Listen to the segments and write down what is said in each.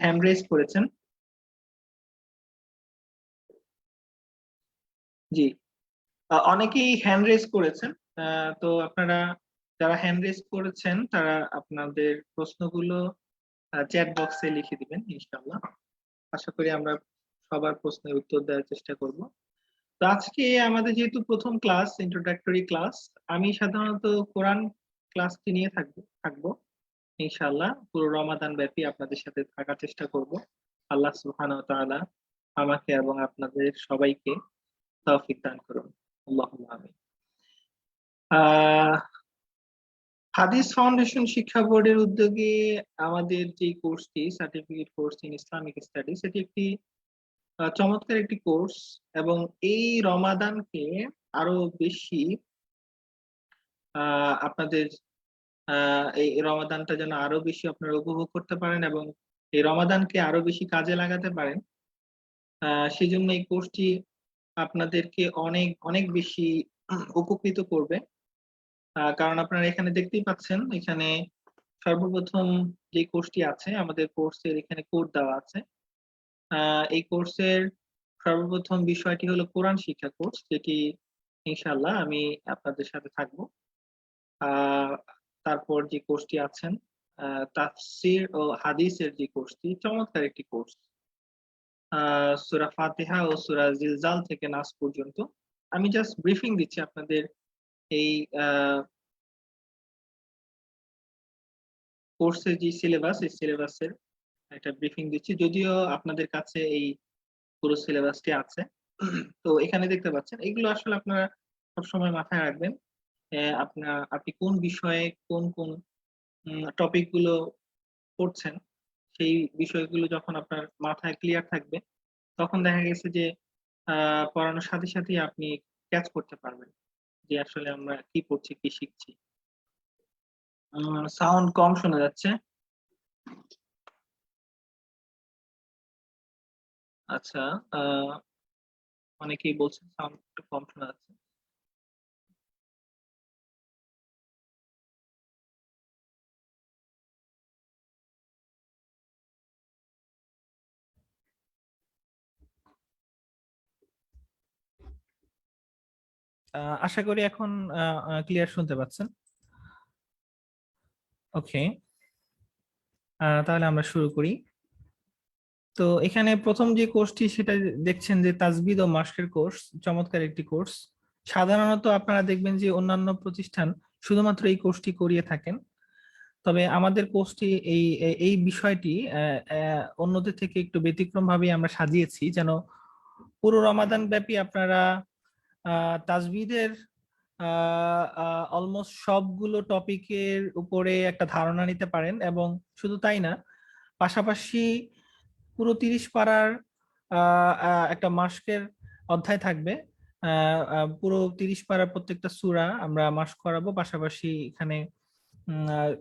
Hand raise করেছেন? জি, অনেকেই hand raise করেছেন। তো আপনারা যারা হ্যান্ড রেজ করেছেন তারা আপনাদের প্রশ্নগুলো চ্যাট বক্সে লিখে দিবেন ইনশাআল্লাহ। আশা করি আমরা সবার প্রশ্নের উত্তর দেওয়ার চেষ্টা করব। তো আজকে আমাদের যেহেতু প্রথম ক্লাস, ইন্ট্রোডাক্টরি ক্লাস, আমি সাধারণত কোরআন ক্লাসটি নিয়ে থাকবো ইনশাআল্লাহ। পুরো রমাদান ব্যাপী আপনাদের সাথে থাকার চেষ্টা করব। আল্লাহ সুবহানাহু ওয়া তাআলা আমাকে এবং আপনাদের সবাইকে তৌফিক দান করুন। আল্লাহুম্মা আমিন। আহ হাদিস ফাউন্ডেশন শিক্ষা বোর্ডের উদ্যোগে আমাদের যে কোর্সটি, certificate course in Islamic studies, এটি একটি চমৎকার একটি কোর্স এবং এই রমাদানকে আরো বেশি আপনাদের এই রমাদানটা যেন আরো বেশি আপনারা উপভোগ করতে পারেন এবং এই রমাদানকে আরো বেশি কাজে লাগাতে পারেন, সেজন্য এই কোর্সটি আপনাদেরকে অনেক অনেক বেশি উপকৃত করবে। কারণ আপনারা এখানে দেখতেই পাচ্ছেন, এখানে সর্বপ্রথম যে কোর্সটি আছে, আমাদের কোর্সের এখানে কোড দেওয়া আছে। এই কোর্সের সর্বপ্রথম বিষয়টি হলো কোরআন শিক্ষা কোর্স, যেটি ইনশাআল্লাহ আমি আপনাদের সাথে থাকবো। তারপর যে কোর্সটি আছেন তাফসির ও হাদিসের যে কোর্সটি, চমৎকার একটি কোর্স। সূরা ফাতিহা ও সূরা জিলজাল থেকে নাস পর্যন্ত। আমি জাস্ট ব্রিফিং দিচ্ছি আপনাদের এই কোর্সের যে সিলেবাস, এই সিলেবাসের একটা ব্রিফিং দিচ্ছি, যদিও আপনাদের কাছে এই পুরো সিলেবাসটি আছে। তো এখানে দেখতে পাচ্ছেন, এগুলো আসলে আপনারা সবসময় মাথায় রাখবেন। আপনি কোন বিষয়ে কোন কোন টপিক গুলো পড়ছেন, সেই বিষয়গুলো যখন আপনার মাথায় ক্লিয়ার থাকবে, তখন দেখা গেছে যে পড়ানোর সাথে সাথেই আপনি ক্যাচ করতে পারবেন যে আসলে আমরা কি পড়ছি, কি শিখছি। সাউন্ড কম শোনা যাচ্ছে। আচ্ছা, অনেকেই বলছেন সাউন্ড একটু কম শোনা যাচ্ছে। আশা করি এখন ক্লিয়ার শুনতে পাচ্ছেন। ওকে, তাহলে আমরা শুরু করি। তো এখানে প্রথম যে কোর্সটি সেটা দেখছেন যে তাজবিদ ও মাশকের কোর্স, চমৎকার একটি কোর্স। সাধারণত আপনারা দেখবেন যে অন্যান্য প্রতিষ্ঠান শুধুমাত্র এই কোর্সটি করিয়ে থাকেন, তবে আমাদের কোর্সটি এই এই বিষয়টি অন্যদের থেকে একটু ব্যতিক্রম ভাবে আমরা সাজিয়েছি, যেন পুরো রমাদান ব্যাপী আপনারা তাজবিদের অলমোস্ট সবগুলো টপিকের উপরে একটা ধারণা নিতে পারেন। এবং শুধু তাই না, পাশাপাশি পুরো 30 পারার একটা মাসকের অধ্যায় থাকবে। পুরো 30 পারার প্রত্যেকটা সূরা আমরা মাস্ক করাবো, পাশাপাশি এখানে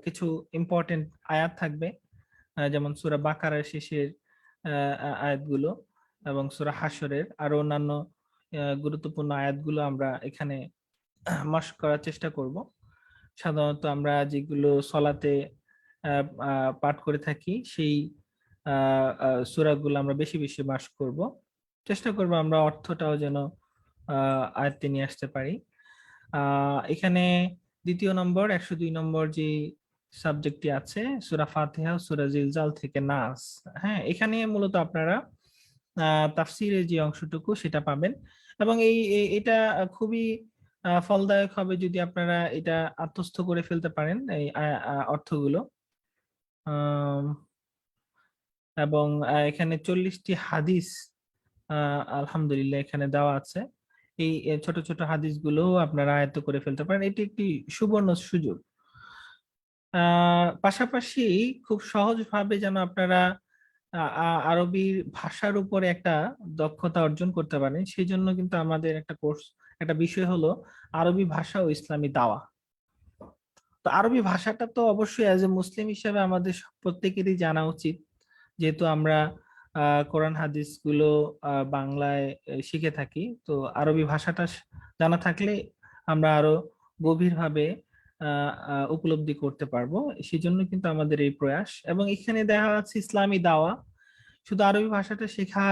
কিছু ইম্পর্টেন্ট আয়াত থাকবে, যেমন সূরা বাকারার শেষের আয়াতগুলো এবং সূরা হাশরের আরো অন্যান্য গুরুত্বপূর্ণ আয়াতগুলো আমরা এখানে মাস্ক করার চেষ্টা করব। সাধারণত আমরা যেগুলো সলাতে পাঠ করে থাকি, সেই সূরাগুলো আমরা বেশি বেশি মাস্ক করব, চেষ্টা করব আমরা অর্থটাও যেন আয়ত্তে নিয়ে আসতে পারি। এখানে দ্বিতীয় নম্বর 102 নম্বর যে সাবজেক্টটি আছে, সূরা ফাতিহা, সূরা জিলজাল থেকে নাস। হ্যাঁ, এখানে মূলত আপনারা তাফসীরের যে অংশটুকু সেটা পাবেন এবং এটা খুবই ফলদায়ক হবে যদি আপনারা এটা আত্মস্থ করে ফেলতে পারেন এই অর্থগুলো। এবং এখানে 40টি হাদিস আলহামদুলিল্লাহ এখানে দেওয়া আছে। এই ছোট ছোট হাদিসগুলো আপনারা আয়ত্ত করে ফেলতে পারেন, এটি একটি সুবর্ণ সুযোগ। পাশাপাশি খুব সহজভাবে যেন আপনারা আরবির ভাষার উপরে একটা দক্ষতা অর্জন করতে পারেন, সেই জন্য কিন্তু আমাদের একটা কোর্স, একটা বিষয় হলো আরবি ভাষা ও ইসলামী দাওয়া। তো আরবি ভাষাটা তো অবশ্যই অ্যাজ এ মুসলিম হিসেবে আমাদের প্রত্যেকেরই জানা উচিত, যেহেতু আমরা কোরআন হাদিস গুলো বাংলায় শিখে থাকি। তো আরবি ভাষাটা জানা থাকলে আমরা আরো গভীরভাবে উপলব্ধি করতে পারবো, সেই জন্য কিন্তু আমাদের এই প্রয়াস। এবং এখানে দেখা যাচ্ছে ইসলামী দাওয়া, শুধু আরবি ভাষাটা শেখা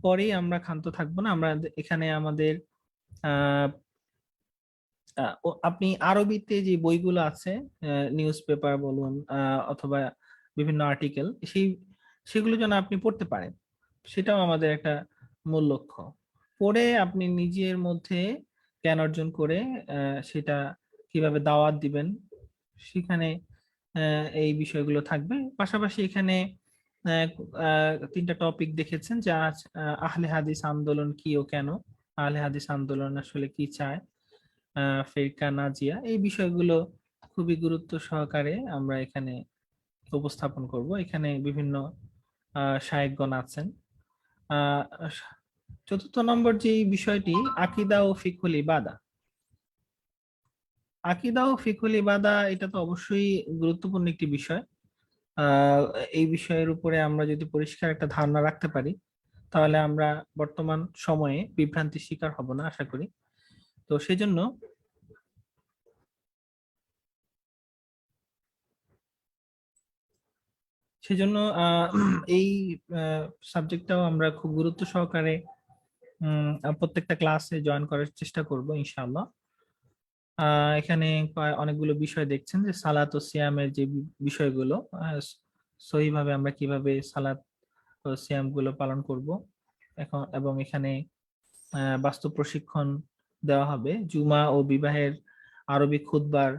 পরেই আমরা ক্ষান্ত থাকবো না। আমরা এখানে আমাদের আহ আপনি আরবিতে যে বইগুলো আছে, নিউজ পেপার বলুন অথবা বিভিন্ন আর্টিকেল, সেগুলো যেন আপনি পড়তে পারেন, সেটাও আমাদের একটা মূল লক্ষ্য। পড়ে আপনি নিজের মধ্যে জ্ঞান অর্জন করে সেটা কিভাবে দাওয়াত দিবেন, সেখানে এই বিষয়গুলো থাকবে। পাশাপাশি এখানে তিনটা টপিক দেখেছেন, যা আহলে হাদিস আন্দোলন কি ও কেন, আহলে হাদিস আন্দোলন আসলে কি চায়, ফিরকা নাজিয়া, এই বিষয়গুলো খুবই গুরুত্ব সহকারে আমরা এখানে উপস্থাপন করব। এখানে বিভিন্ন শায়েখগণ আছেন। আহ, চতুর্থ নম্বর যে বিষয়টি, আকিদা ও ফিকহুল ইবাদা। আকিদা ও ফিকহুল ইবাদা এটা তো অবশ্যই গুরুত্বপূর্ণ একটি বিষয়। আহ, এই বিষয়ের উপরে আমরা যদি পরিষ্কার একটা ধারণা রাখতে পারি, তাহলে আমরা বর্তমান সময়ে বিভ্রান্তির শিকার হব না আশা করি। তো সেজন্য সেজন্য এই সাবজেক্টটাও আমরা খুব গুরুত্ব সহকারে প্রত্যেকটা ক্লাসে জয়েন করার চেষ্টা করব ইনশাআল্লাহ। এখানে অনেকগুলো বিষয় দেখছেন, যে সালাত ও সিয়ামের যে বিষয়গুলো, সহিভাবে আমরা কিভাবে সালাত ও সিয়াম গুলো পালন করব এখন, এবং এখানে বাস্তব প্রশিক্ষণ দেওয়া হবে। জুমা ও বিবাহের আরবি খুতবার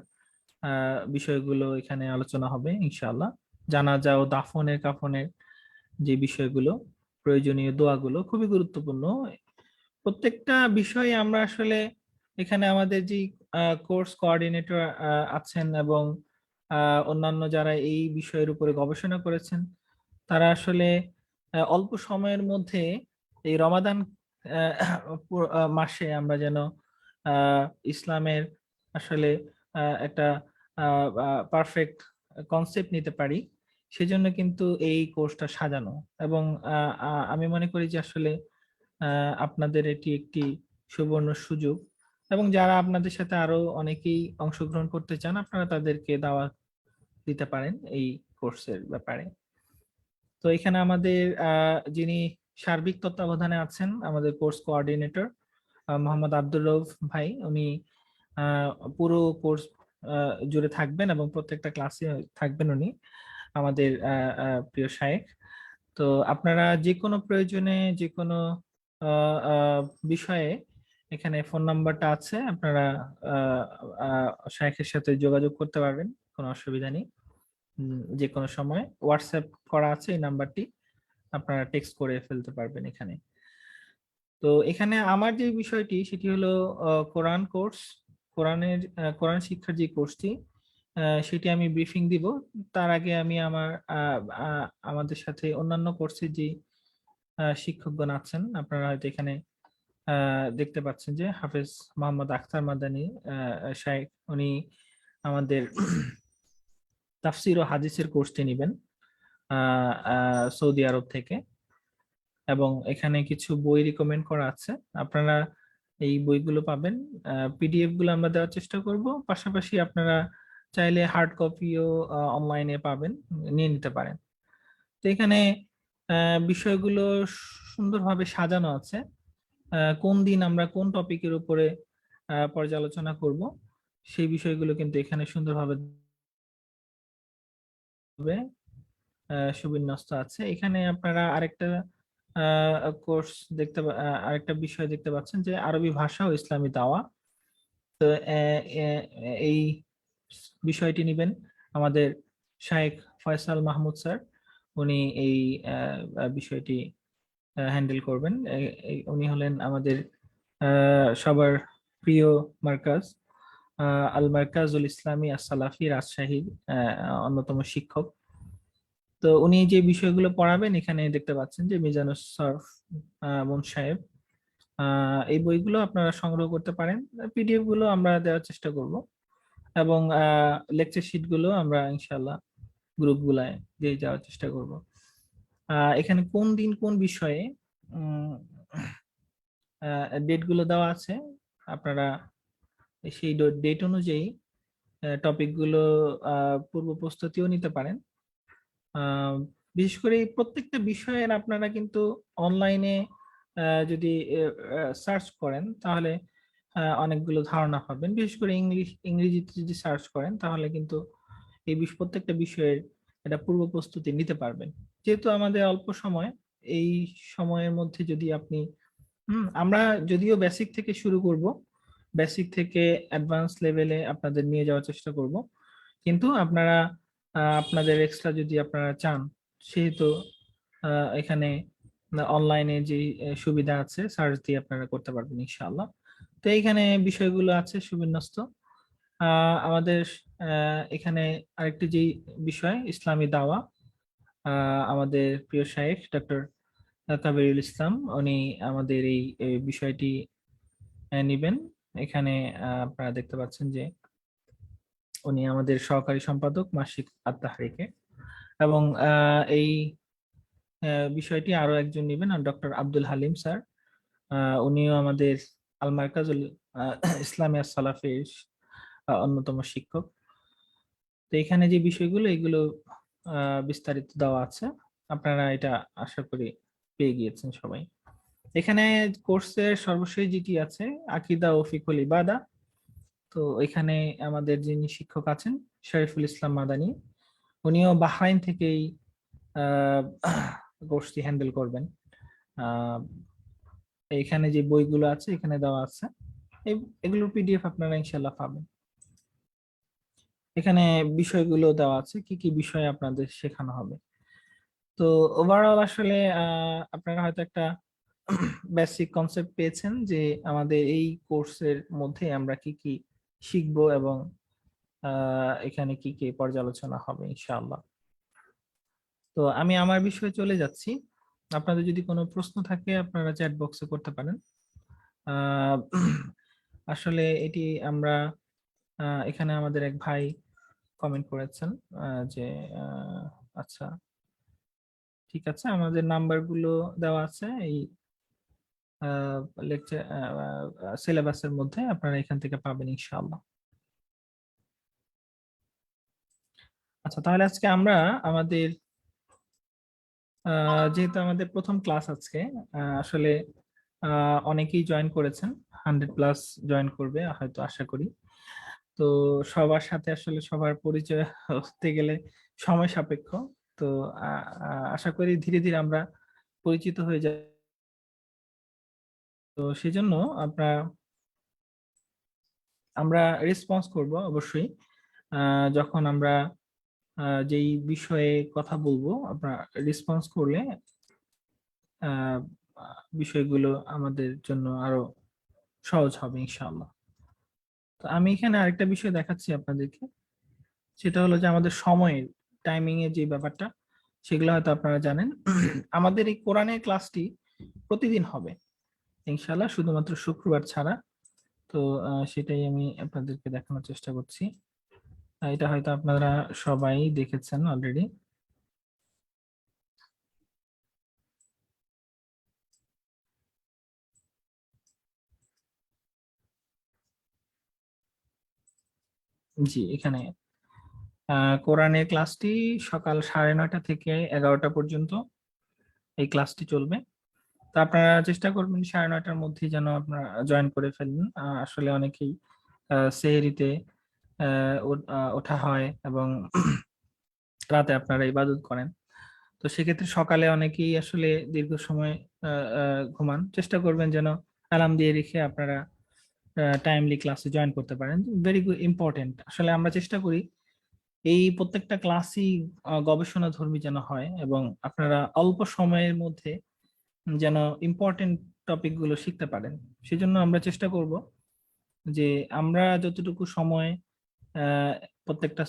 বিষয়গুলো এখানে আলোচনা হবে ইনশাআল্লাহ। জানাজা ও দাফনের কাফনের যে বিষয়গুলো, প্রয়োজনীয় দোয়াগুলো খুবই গুরুত্বপূর্ণ। প্রত্যেকটা বিষয়ে আমরা আসলে এখানে আমাদের যে কোর্স কোঅর্ডিনেটর আছেন এবং অন্যান্য যারা এই বিষয়ের উপরে গবেষণা করেছেন, তারা আসলে অল্প সময়ের মধ্যে এই রমাদান মাসে আমরা যেন আহ, ইসলামের আসলে একটা পারফেক্ট কনসেপ্ট নিতে পারি, সেজন্য কিন্তু এই কোর্সটা সাজানো। এবং আমি মনে করি যে আসলে আপনাদের এটি একটি সুবর্ণ সুযোগ, এবং যারা আপনাদের সাথে আরো অনেকেই অংশগ্রহণ করতে চান, আপনারা তাদেরকে দাওয়াত দিতে পারেন এই কোর্সের ব্যাপারে। তো এখানে আমাদের যিনি সার্বিক তত্ত্বাবধানে আছেন, আমাদের কোর্স কোঅর্ডিনেটর মোহাম্মদ আব্দুর রউফ ভাই, উনি আহ, পুরো কোর্স জুড়ে থাকবেন এবং প্রত্যেকটা ক্লাসে থাকবেন উনি, আমাদের প্রিয় শায়েখ। তো আপনারা যে কোনো প্রয়োজনে, যে কোনো আহ, আহ, বিষয়ে এখানে ফোন নাম্বারটা আছে, আপনারা আহ, আহ, শায়েখের সাথে যোগাযোগ করতে পারবেন, কোনো অসুবিধা নেই। যে কোনো সময় হোয়াটসঅ্যাপ করা আছে এই নাম্বারটি, আপনারা টেক্সট করে ফেলতে পারবেন এখানে। তো এখানে আমার যে বিষয়টি সেটি হলো কোরআন কোর্স, কোরআন শিক্ষার যে কোর্সটি, সেটি আমি ব্রিফিং দিব। তার আগে আমি আমাদের সাথে অন্যান্য কোর্সের যে শিক্ষকগণ আছেন, আপনারা হয়তো এখানে দেখতে পাচ্ছেন যে হাফেজ মোহাম্মদ আখতার মাদানী শাইখ, উনি আমাদের তাফসির ও হাদিসের কোর্সটি নেবেন সৌদি আরব থেকে। এবং এখানে কিছু বই রিকমেন্ড করা আছে, আপনারা এই বইগুলো পাবেন। পিডিএফ গুলো আমরা দেওয়ার চেষ্টা করব, পাশাপাশি আপনারা চাইলে হার্ড কপিও অনলাইনে পাবেন, নিয়ে নিতে পারেন। তো এখানে বিষয়গুলো সুন্দরভাবে সাজানো আছে। কোন দিন আমরা কোন টপিকের উপরে পর্যালোচনা করব, সেই বিষয়গুলো কিন্তু এখানে সুন্দরভাবে সুবিন্যস্ত আছে। এখানে আপনারা আরেকটা কোর্স আরেকটা বিষয় দেখতে পাচ্ছেন, যে আরবি ভাষা ও ইসলামী দাওয়া। তো এই বিষয়টি নেবেন আমাদের শায়েখ ফয়সাল মাহমুদ স্যার, উনি এই বিষয়টি হ্যান্ডেল করবেন। উনি হলেন আমাদের সবার প্রিয় মার্কাজ, আল মার্কাজুল ইসলামী আস-সালাফি রাজশাহীর অন্যতম শিক্ষক। তো উনি যে বিষয়গুলো পড়াবেন, এখানে দেখতে পাচ্ছেন যে মিজানুস সরফ মুন সাহেব, এই বইগুলো আপনারা সংগ্রহ করতে পারেন। পিডিএফ গুলো আমরা দেওয়ার চেষ্টা করব, এবং লেকচার শিট গুলো আমরা ইনশাল্লাহ গ্রুপ গুলায় দিয়ে যাওয়ার চেষ্টা করব। এখানে কোন দিন কোন বিষয়ে ডেট গুলো দেওয়া আছে, আপনারা সেই ডেট অনুযায়ী টপিক গুলো পূর্ব প্রস্তুতিও নিতে পারেন। বিশেষ করে এই প্রত্যেকটা বিষয়ের আপনারা কিন্তু অনলাইনে যদি সার্চ করেন তাহলে অনেকগুলো ধারণা পাবেন। বিশেষ করে ইংরেজিতে যদি সার্চ করেন তাহলে কিন্তু এই প্রত্যেকটা বিষয়ের একটা পূর্ব প্রস্তুতি নিতে পারবেন। যেহেতু আমাদের অল্প সময়, এই সময়ের মধ্যে যদি আপনি আমরা যদিও বেসিক থেকে শুরু করব, বেসিক থেকে অ্যাডভান্স লেভেলে আপনাদের নিয়ে যাওয়ার চেষ্টা করব, কিন্তু আপনারা আপনাদের এক্সট্রা যদি আপনারা চান, সেহেতু এখানে অনলাইনে যে সুবিধা আছে সার্চ দিয়ে আপনারা করতে পারবেন ইনশাআল্লাহ। তো এইখানে বিষয়গুলো আছে সুবিন্যস্ত। আমাদের এখানে আরেকটি যে বিষয় ইসলামী দাওয়া, আমাদের প্রিয় শাইখ ডক্টর কাবিরুল ইসলাম উনি আমাদের এই বিষয়টি নিবেন। এখানে আপনারা দেখতে পাচ্ছেন যে উনি আমাদের সহকারী সম্পাদক মাসিক আত-তাহরিকে, এবং এই বিষয়টি আরো একজন নেবেন, ডক্টর আব্দুল হালিম স্যার। উনিও আমাদের আল মার্কাজুল ইসলামিয়া সালাফির অন্যতম শিক্ষক। তো এখানে যে বিষয়গুলো এগুলো বিস্তারিত দেওয়া আছে, আপনারা এটা আশা করি পেয়ে গিয়েছেন সবাই। এখানে কোর্সের সর্বশেষ যেটি আছে আকিদা ও ফিকুল ইবাদা। তো এখানে আমাদের যিনি শিক্ষক আছেন শরীফুল ইসলাম মাদানী, উনিও বাহরাইন থেকেই কোর্সটি হ্যান্ডেল করবেন। আহ, এখানে যে বইগুলো আছে এখানে দেওয়া আছে, এগুলোর পিডিএফ আপনারা ইনশাল্লাহ পাবেন। এখানে বিষয়গুলো দেওয়া আছে, কি কি বিষয় আপনাদের শেখানো হবে। তো ওভারঅল আসলে আপনারা হয়তো একটা বেসিক কনসেপ্ট পেয়েছেন যে আমাদের এই কোর্সের মধ্যে আমরা কি কি শিখবো এবং এখানে কি কি পর্যালোচনা হবে ইনশাআল্লাহ। তো আমি আমার বিষয়ে চলে যাচ্ছি। আপনাদের যদি কোনো প্রশ্ন থাকে আপনারা চ্যাট বক্সে করতে পারেন। আহ, আসলে এটি আমরা এখানে আমাদের এক ভাই কমেন্ট করেছেন যে আচ্ছা ঠিক আছে, আমাদের নাম্বারগুলো দেওয়া আছে এই লেকচার সিলেবাসের মধ্যে, আপনারা এখান থেকে পাবেন ইনশাআল্লাহ। আচ্ছা, তাহলে আজকে আমরা আমাদের যেহেতু আমাদের প্রথম ক্লাস আজকে, আসলে অনেকেই জয়েন করেছেন, 100+ জয়েন করবে হয়তো আশা করি। তো সবার সাথে আসলে সবার পরিচয় হতে গেলে সময় সাপেক্ষ। তো আশা করি ধীরে ধীরে আমরা পরিচিত হয়ে যাব। তো সেজন্য আপনারা আমরা রেসপন্স করব অবশ্যই। যখন আমরা যেই বিষয়ে কথা বলবো আপনারা রেসপন্স করলে আহ, বিষয়গুলো আমাদের জন্য আরো সহজ হবে ইনশাআল্লাহ। তো আমি এখানে আরেকটা বিষয় দেখাচ্ছি আপনাদেরকে, সেটা হলো যে আমাদের সময়ের টাইমিং এর যে ব্যাপারটা, সেগুলো হয়তো আপনারা জানেন। আমাদের এই কোরআনের ক্লাসটি প্রতিদিন হবে ইনশাআল্লাহ, শুধুমাত্র শুক্রবার ছাড়া। তো সেটাই আমি আপনাদেরকে দেখানোর চেষ্টা করছি। এটা হয়তো আপনারা সবাই দেখেছেন অলরেডি। জি, এখানে কোরআনের ক্লাসটি সকাল 9:30 থেকে 11টা পর্যন্ত এই ক্লাসটি চলবে। তো আপনারা চেষ্টা করবেন 9:30টার মধ্যে যেন আপনারা জয়েন করে ফেলেন। আসলে অনেকেই সেহরিতে ওঠা হয় এবং রাতে আপনারা ইবাদত করেন। তো সেক্ষেত্রে সকালে অনেকেই আসলে দীর্ঘ সময় ঘুমান। চেষ্টা করবেন যেন অ্যালার্ম দিয়ে রেখে আপনারা টাইমলি ক্লাসে জয়েন করতে পারেন। Very good, important. আসলে আমরা চেষ্টা করি এই প্রত্যেকটা ক্লাসই গবেষণাধর্মী যেন হয় এবং আপনারা অল্প সময়ের মধ্যে যেন ইম্পর্টেন্ট টপিক গুলো শিখতে পারেন। সেজন্য আমরা চেষ্টা করব যে আমরা যতটুকু সময় আহ, প্রত্যেকটা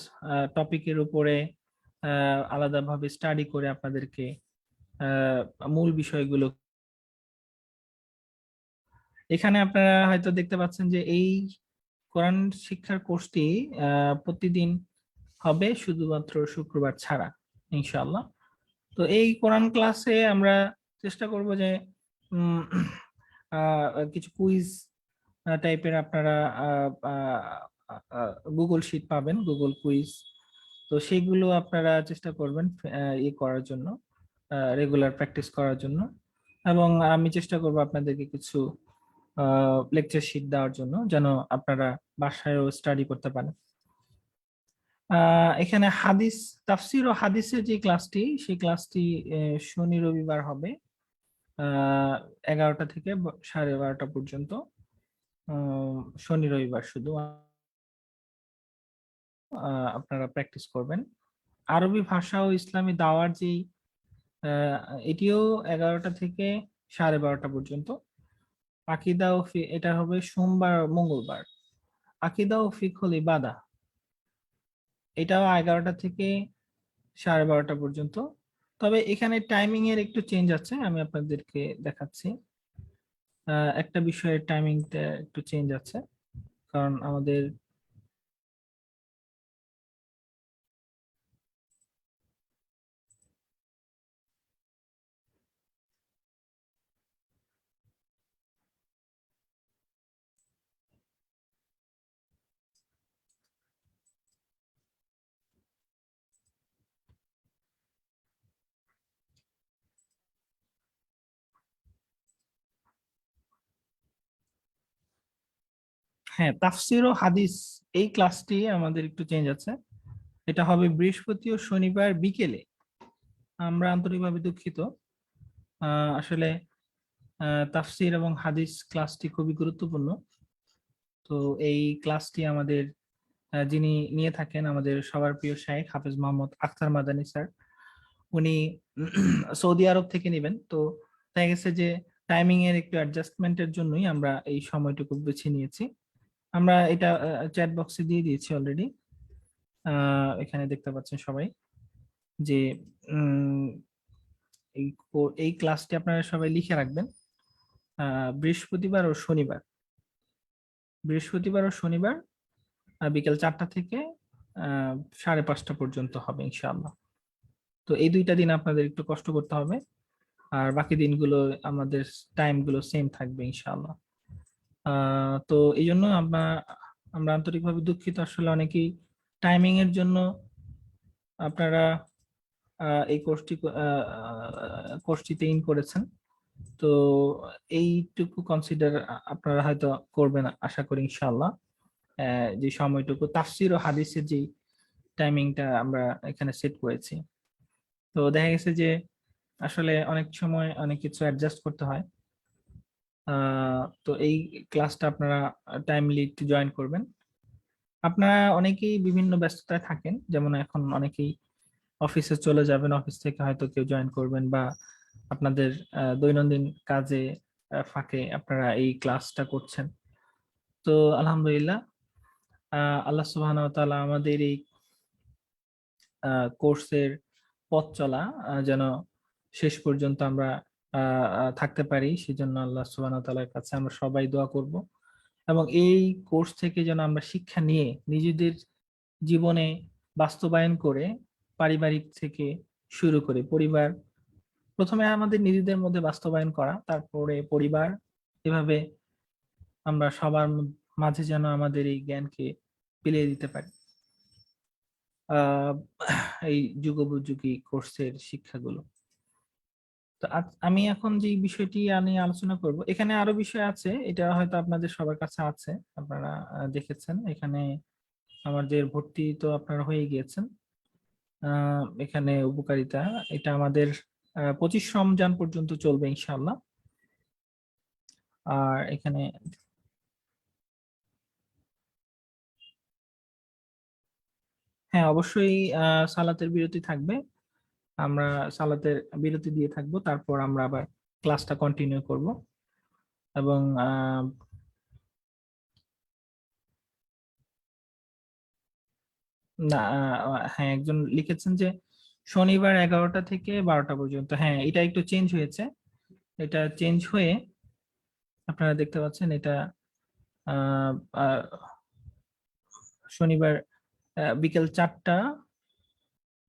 টপিকের উপরে আলাদাভাবে স্টাডি করে আপনাদেরকে আহ, মূল বিষয়গুলো, এখানে আপনারা হয়তো দেখতে পাচ্ছেন যে এই কোরআন শিক্ষার কোর্সটি প্রতিদিন হবে শুধুমাত্র শুক্রবার ছাড়া ইনশাআল্লাহ। তো এই কোরআন ক্লাসে আমরা চেষ্টা করব যে উম, কিছু কুইজ টাইপের আপনারা গুগল শিট পাবেন, গুগল কুইজ। তো তো সেইগুলো আপনারা চেষ্টা করবেন করার জন্য, রেগুলার প্র্যাকটিস করার জন্য। এবং আমি চেষ্টা করব আপনাদেরকে কিছু লেকচার শিট দেওয়ার জন্য, যেন আপনারা বাসায়ও স্টাডি করতে পারেন। এখানে হাদিস, তাফসির ও হাদিসের যে ক্লাসটি, সেই ক্লাসটি শনি রবিবার হবে 11টা থেকে 12:30 পর্যন্ত। শনি রবিবার শুধু আপনারা প্র্যাকটিস করবেন। আরবি ভাষা ও ইসলামী দাওয়ার যেই এটিও 11টা থেকে 12:30 পর্যন্ত। আকিদা ও এটা হবে সোমবার মঙ্গলবার। আকিদা ও ফিকহুল ইবাদা, এটাও 11টা থেকে 12:30 পর্যন্ত। তবে এখানে টাইমিং এর একটু চেঞ্জ আছে, আমি আপনাদেরকে দেখাচ্ছি। একটা বিষয়ের টাইমিংটা একটু চেঞ্জ আছে, কারণ আমাদের হ্যাঁ, তাফসির ও হাদিস এই ক্লাসটি আমাদের একটু চেঞ্জ আছে। এটা হবে বৃহস্পতি ও শনিবার বিকেলে। আমরা আন্তরিকভাবে দুঃখিত। আসলে তাফসির এবং হাদিস ক্লাসটি খুবই গুরুত্বপূর্ণ। তো এই ক্লাসটি আমাদের যিনি নিয়ে থাকেন, আমাদের সবার প্রিয় শাইখ হাফেজ মোহাম্মদ আখতার মাদানী স্যার, উনি সৌদি আরব থেকে নেবেন। তো দেখা গেছে যে টাইমিং এর একটু অ্যাডজাস্টমেন্টের জন্যই আমরা এই সময়টুকু বেছে নিয়েছি। আমরা এটা চ্যাট বক্সে দিয়ে দিয়েছি অলরেডি। এখানে দেখতে পাচ্ছেন সবাই যে উম, এই এই ক্লাসটি আপনারা সবাই লিখে রাখবেন। বৃহস্পতিবার ও শনিবার, বৃহস্পতিবার ও শনিবার বিকেল 4টা থেকে 5:30 পর্যন্ত হবে ইনশাআল্লাহ। তো এই 2টা দিন আপনাদের একটু কষ্ট করতে হবে, আর বাকি দিনগুলো আমাদের টাইম গুলো সেম থাকবে ইনশাআল্লাহ। তো এই জন্য আমরা আন্তরিকভাবে দুঃখিত। আসলে অনেকেই টাইমিং এর জন্য আপনারা এই কোর্সটিতে ইন করেছেন। তো এইটুকু কনসিডার আপনারা হয়তো করবেন আশা করি ইনশাআল্লাহ। যে সময়টুকু তাফসির ও হাদিসের যে টাইমিংটা আমরা এখানে সেট করেছি। তো দেখা গেছে যে আসলে অনেক সময় অনেক কিছু অ্যাডজাস্ট করতে হয়। তো এই ক্লাসটা আপনারা টাইমলি একটু জয়েন করবেন। আপনারা অনেকেই বিভিন্ন ব্যস্ততায় থাকেন, যেমন এখন অনেকেই অফিসে চলে যাবেন, অফিস থেকে হয়তো কেউ জয়েন করবেন, বা আপনাদের দৈনন্দিন কাজে ফাঁকে আপনারা এই ক্লাসটা করছেন। তো আলহামদুলিল্লাহ, আল্লাহ সুবহানাহু ওয়া তাআলা আমাদের এই কোর্সের পথ চলা যেন শেষ পর্যন্ত আমরা থাকতে পারি, সেজন্য আল্লাহ সুবহানাহু ওয়া তাআলার কাছে আমরা সবাই দোয়া করব। এবং এই কোর্স থেকে যেন আমরা শিক্ষা নিয়ে নিজেদের জীবনে বাস্তবায়ন করে, পারিবারিক থেকে শুরু করে পরিবার, প্রথমে আমাদের নিজেদের মধ্যে বাস্তবায়ন করা, তারপরে পরিবার, এভাবে আমরা সবার মাঝে যেন আমাদের এই জ্ঞানকে বিলিয়ে দিতে পারি। আহ এই যুগোপযোগী কোর্সের শিক্ষাগুলো। তো আমি এখন যে বিষয়টি নিয়ে আলোচনা করব, এখানে আরো বিষয় আছে, এটা হয়তো আপনাদের সবার কাছে আছে, আপনারা দেখেছেন। এখানে আমাদের ভর্তি তো আপনারা হয়ে গিয়েছেন। এখানে উপকারিতা, এটা আমাদের 25 রমজান পর্যন্ত চলবে ইনশাআল্লাহ। আর এখানে হ্যাঁ, অবশ্যই সালাতের বিরতি থাকবে। আমরা সালাতের বিরতি দিয়ে থাকবো, তারপর আমরা আবার ক্লাসটা কন্টিনিউ করব। এবং না, হ্যাঁ, একজন লিখেছেন যে শনিবার 11টা থেকে 12টা পর্যন্ত। হ্যাঁ, এটা একটু চেঞ্জ হয়েছে। এটা চেঞ্জ হয়ে আপনারা দেখতে পাচ্ছেন এটা আহ, আহ, শনিবার বিকেল 4টা,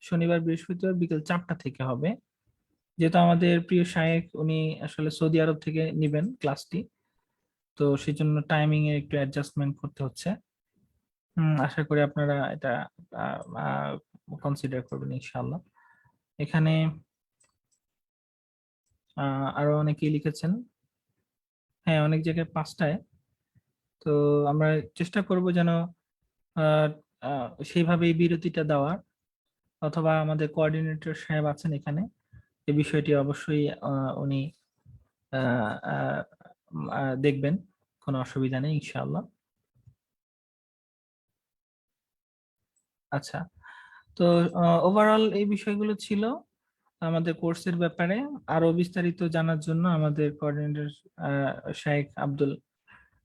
শনিবার বৃহস্পতিবার বিকেল 4টা থেকে হবে। যেহেতু আমাদের প্রিয় শায়েখ উনি আসলে সৌদি আরব থেকে নিবেন ক্লাসটি, তো সেই জন্য টাইমিং এর একটু অ্যাডজাস্টমেন্ট করতে হচ্ছে। আশা করি আপনারা এটা আহ, আহ, কনসিডার করবেন ইনশাআল্লাহ। এখানে আরো অনেকেই লিখেছেন, হ্যাঁ অনেক জায়গায় 5টায়। তো আমরা চেষ্টা করব যেন আহ, সেইভাবেই বিরতিটা দেওয়ার, অথবা আমাদের কোঅর্ডিনেটর সাহেব আছেন এখানে, এই বিষয়টি অবশ্যই উনি আহ, আহ, দেখবেন, কোনো অসুবিধা নেই ইনশাআল্লাহ। আচ্ছা, তো ওভারঅল এই বিষয়গুলো ছিল আমাদের কোর্সের ব্যাপারে। আরো বিস্তারিত জানার জন্য আমাদের কোঅর্ডিনেটর শাইখ আব্দুল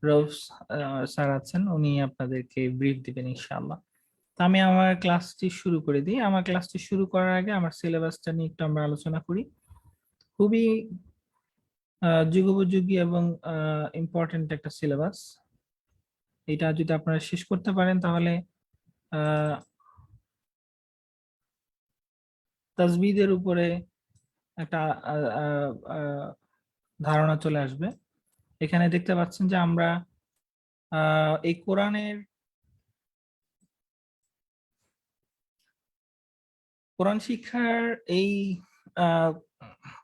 রউফ স্যার আছেন, উনি আপনাদেরকে ব্রিফ দিবেন ইনশাআল্লাহ। তো আমি আমার ক্লাসটি শুরু করে দিই। আমার ক্লাসটি শুরু করার আগে আমার সিলেবাসটা নিয়ে একটু আমরা আলোচনা করি। খুবই যুগোপযোগী এবং ইম্পর্টেন্ট একটা সিলেবাস। এটা যদি আপনারা শেষ করতে পারেন তাহলে আহ তাজবিদের উপরে একটা আহ, আহ, আহ, ধারণা চলে আসবে। এখানে দেখতে পাচ্ছেন যে আমরা এই কোরআন শিক্ষার এই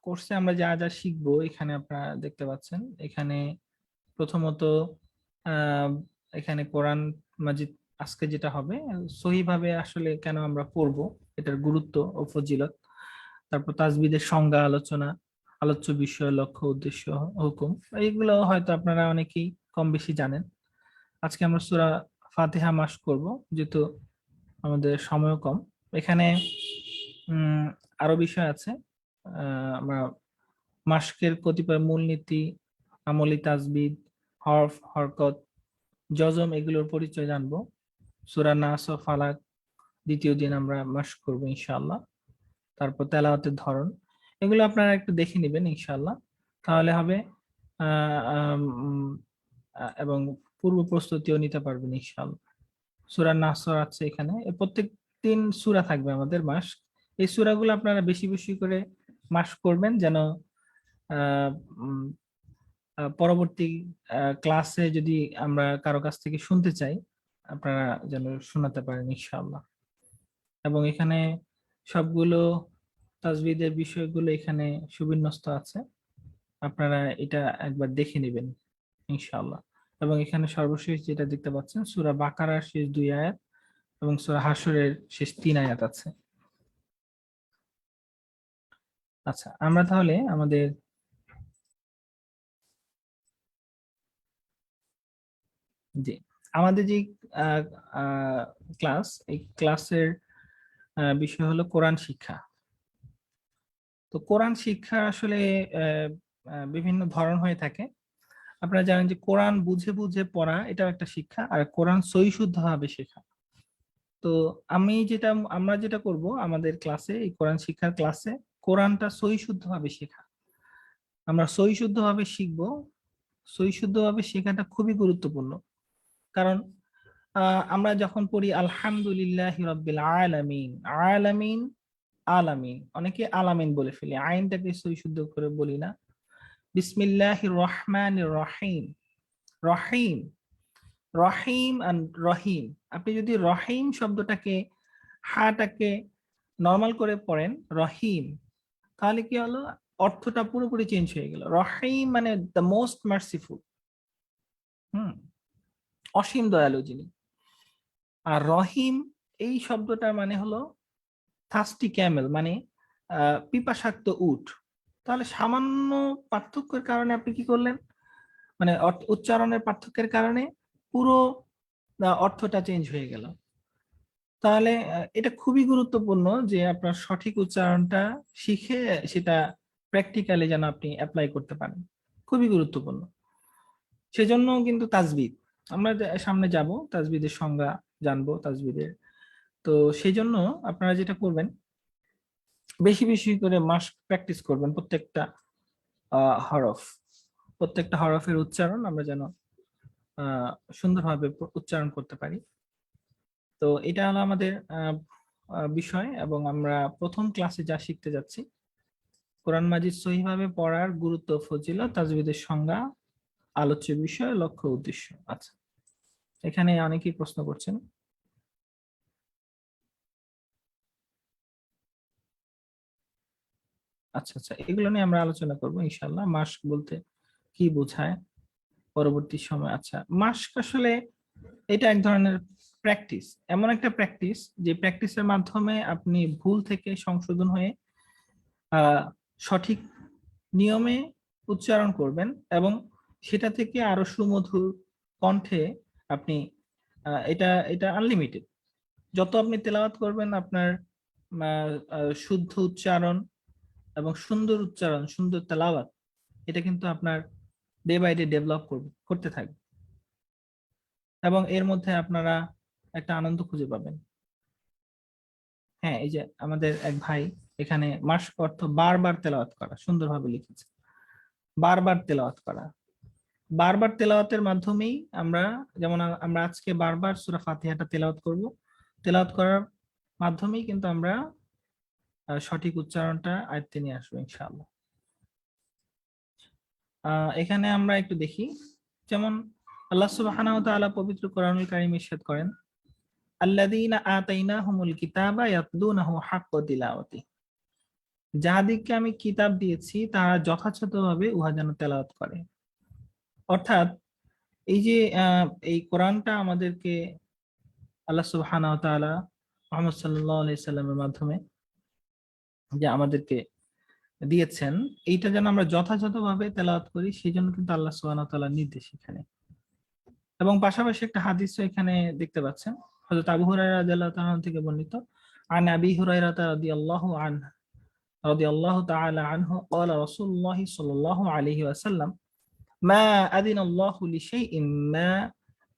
কোর্সে আমরা যা যা শিখবো, এখানে আপনারা দেখতে পাচ্ছেন। এখানে প্রথমত আহ, এখানে কোরআন মাজিদ আজকে যেটা হবে, সহিভাবে আসলে কেন আমরা পড়বো, এটার গুরুত্ব ও ফজিলত। তারপর তাজবিদের সংজ্ঞা আলোচনা, আলোচ্য বিষয়, লক্ষ্য, উদ্দেশ্য, হুকুম, এইগুলো হয়তো আপনারা অনেকেই কম বেশি জানেন। আজকে আমরা সূরা ফাতিহা মাস করব, যেহেতু আমাদের সময় কম। এখানে উম আরো বিষয় আছে। আমরা মাসকের কতিপয় মূলনীতি, আমলি, তাজবিদ, হরফ, হরকত, যজম, এগুলোর পরিচয় জানবো। সূরা নাস ও ফালাক দ্বিতীয় দিন আমরা মাস্ক করব ইনশাআল্লাহ। তারপর তেলাওয়াতের ধরন, এগুলো আপনারা একটু দেখে নেবেন ইনশাআল্লাহ, তাহলে হবে। আহ, আম, উম, এবং পূর্ব প্রস্তুতিও নিতে পারবেন ইনশাআল্লাহ। সূরা নাসর আছে এখানে, প্রত্যেক দিন সূরা থাকবে আমাদের মাস। এই সূরাগুলো আপনারা বেশি বেশি করে মাস করবেন, যেন আহ, উম, পরবর্তী ক্লাসে যদি আমরা কারো কাছ থেকে শুনতে চাই, আপনারা যেন শোনাতে পারেন ইনশাআল্লাহ। এবং এখানে সবগুলো তাজবিদের বিষয়গুলো এখানে সুবিন্যস্ত আছে, আপনারা এটা একবার দেখে নেবেন ইনশাআল্লাহ। এবং এখানে সর্বশেষ যেটা দেখতে পাচ্ছেন, সূরা বাকারার শেষ 2 আয়াত এবং সূরা হাশরের শেষ 3 আয়াত আছে। আচ্ছা, আমরা তাহলে আমাদের যে আমাদের যে ক্লাস, এই ক্লাসের বিষয় হলো কোরআন শিক্ষা। তো কোরআন শিক্ষা আসলে আহ, বিভিন্ন ধরন হয়ে থাকে। আপনারা জানেন যে কোরআন বুঝে বুঝে পড়া, এটাও একটা শিক্ষা, আর কোরআন সহি শুদ্ধ ভাবে শেখা। তো আমরা যেটা করব আমাদের ক্লাসে, এই কোরআন শিক্ষার ক্লাসে, কোরআনটা সহি শুদ্ধ ভাবে শেখা। আমরা সহি শুদ্ধ ভাবে শিখবো। সহি শুদ্ধ ভাবে শেখাটা খুবই গুরুত্বপূর্ণ। কারণ আমরা যখন পড়ি আলহামদুলিল্লাহি রাব্বিল আলামিন, আলামিন, আলামিন, অনেকে আলামিন বলে ফেলি, আইনটাকে সহি শুদ্ধ করে বলি না। বিসমিল্লাহির রহমানির রহিম, রহিম, রহিম এন্ড রহিম। আপনি যদি রহিম শব্দটাকে, হাটাকে নর্মাল করে পড়েন রহিম, তাহলে কি হলো, অর্থটা পুরোপুরি চেঞ্জ হয়ে গেল। রহিম মানে দ্য মোস্ট মার্সিফুল, হুম, অসীম দয়ালু যিনি। আর রহিম, এই শব্দটার মানে হলো থার্স্টি ক্যামেল, মানে পিপাসাক্ত উট। তাহলে সামান্য পার্থক্যের কারণে আপনি কি করলেন, মানে উচ্চারণের পার্থক্যের কারণে পুরো অর্থটা চেঞ্জ হয়ে গেল। তাহলে এটা খুবই গুরুত্বপূর্ণ যে আপনার সঠিক উচ্চারণটা শিখে সেটা প্র্যাকটিক্যালি যেন আপনি অ্যাপ্লাই করতে পারেন, খুবই গুরুত্বপূর্ণ। সেজন্য কিন্তু তাজবিদ, আমরা সামনে যাব তাজবিদের সংজ্ঞা জানবো তাজবিদের। তো সেই জন্য আপনারা যেটা করবেন, বেশি বেশি করে মাস প্র্যাকটিস করবেন প্রত্যেকটা হরফ, প্রত্যেকটা হরফের উচ্চারণ আমরা যেন আহ সুন্দরভাবে উচ্চারণ করতে পারি। তো এটা হলো আমাদের বিষয়, এবং আমরা প্রথম ক্লাসে যা শিখতে যাচ্ছি, কোরআন মাজিদ সহিভাবে পড়ার গুরুত্ব, ফজিলত, তাজবিদের সংজ্ঞা, আলোচ্য বিষয়, লক্ষ্য, উদ্দেশ্য। আচ্ছা, এখানে অনেকেই প্রশ্ন করছেন। আচ্ছা আচ্ছা, এগুলো নিয়ে আমরা আলোচনা করবো ইনশাল্লাহ। মাস্ক বলতে কি বোঝায় পরবর্তী সময়। আচ্ছা, মাস্ক আসলে এটা এক ধরনের প্র্যাকটিস, এমন একটা প্র্যাকটিস যে প্র্যাকটিসের মাধ্যমে আপনি ভুল থেকে সংশোধন হয়ে সঠিক নিয়মে উচ্চারণ করবেন, এবং সেটা থেকে আরো সুমধুর কণ্ঠে আপনি এটা এটা আনলিমিটেড, যত আপনি তেলাওয়াত করবেন আপনার শুদ্ধ উচ্চারণ এবং সুন্দর উচ্চারণ, সুন্দর তেলাওয়াত, এটা কিন্তু আপনার ডে বাই ডে ডেভেলপ করতে থাকবে, এবং এর মধ্যে আপনারা একটা আনন্দ খুঁজে পাবেন। হ্যাঁ, এই যে আমাদের এক ভাই এখানে মাস্ক অর্থ বারবার তেলাওয়াত করা সুন্দরভাবে লিখেছে। বারবার তেলাওয়াত করা, বারবার তেলাওয়াতের মাধ্যমেই আমরা, যেমন আমরা আজকে বারবার সূরা ফাতিহাটা তেলাওয়াত করব, তেলাওয়াত করার মাধ্যমেই কিন্তু আমরা সঠিক উচ্চারণটা আয়ত্তে নিয়ে আসবো ইনশাআল্লাহ। এখানে আমরা একটু দেখি, যেমন আল্লাহ সুবহানাহু ওয়া তাআলা পবিত্র কোরআনুল কারীমে ইরশাদ করেন, আল্লাযীনা আতাইনাহুমুল কিতাবা ইয়াতলুনাহু হাক্কা তিলাওয়াতি, যাদেরকে আমি কিতাব দিয়েছি তারা যথাযথভাবে উহা যেন তেলাওয়াত করে। অর্থাৎ এই যে এই কোরআনটা আমাদেরকে আল্লাহ সুবহানাহু ওয়া তাআলা মুহাম্মদ সাল্লাল্লাহু আলাইহি সাল্লামের মাধ্যমে যে আমাদেরকে দিয়েছেন, এইটা যেন আমরা যথাযথভাবে তেলাওয়াত করি, সেই জন্য কিন্তু আল্লাহ সুবহানাহু ওয়া তাআলার নির্দেশ এখানে। এবং পাশাপাশি একটা হাদিসও এখানে দেখতে পাচ্ছেন, হযরত আবু হুরায়রা রাদিয়াল্লাহু তাআলা থেকে বর্ণিত, আন আবি হুরায়রা রাদিয়াল্লাহু তাআলা আনহু قال رسول الله صلى الله عليه وسلم ما أذن الله لشيء ما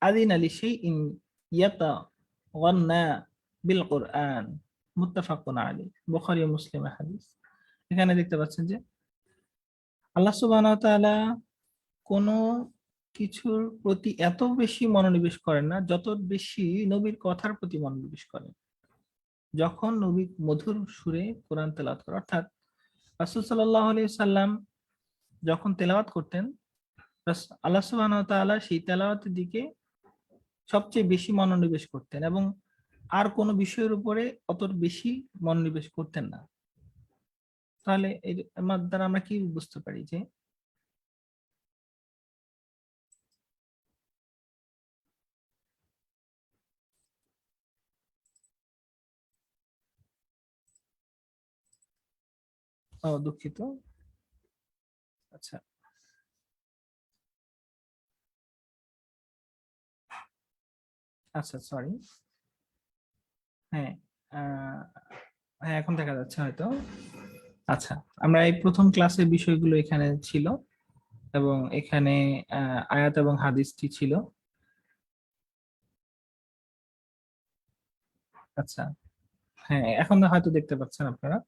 أذن لشيء يتغنى بالقرآن মুত্তাফাকুন আলাইহি, বুখারী ও মুসলিমের হাদিস। এখানে দেখতে পাচ্ছেন যে আল্লাহ সুবহানাহু ওয়া তাআলা কোনো কিছুর প্রতি এত বেশি মনোনিবেশ করেন না যত বেশি নবীর কথার প্রতি মনোনিবেশ করেন। যখন নবী মধুর সুরে কোরআন তেলাওয়াত করেন, অর্থাৎ রাসূল সাল্লাল্লাহু আলাইহি সাল্লাম যখন তেলাওয়াত করতেন, আল্লাহ সুবহানাহু ওয়া তাআলা সেই তেলাওয়াতের দিকে সবচেয়ে বেশি মনোনিবেশ করতেন, এবং আর কোনো বিষয়ের উপরে অত বেশি মনোনিবেশ করতেন না। তাহলে এর দ্বারা আমরা কি বুঝতে পারি যে দুঃখিত, আচ্ছা আচ্ছা সরি, হ্যাঁ হ্যাঁ এখন দেখা যাচ্ছে হয়তো। আচ্ছা, আমরা এই প্রথম ক্লাসের বিষয়গুলো এখানে ছিল, এবং এখানে আয়াত এবং হাদিসটি ছিল। আচ্ছা, হ্যাঁ এখন হয়তো দেখতে পাচ্ছেন আপনারা।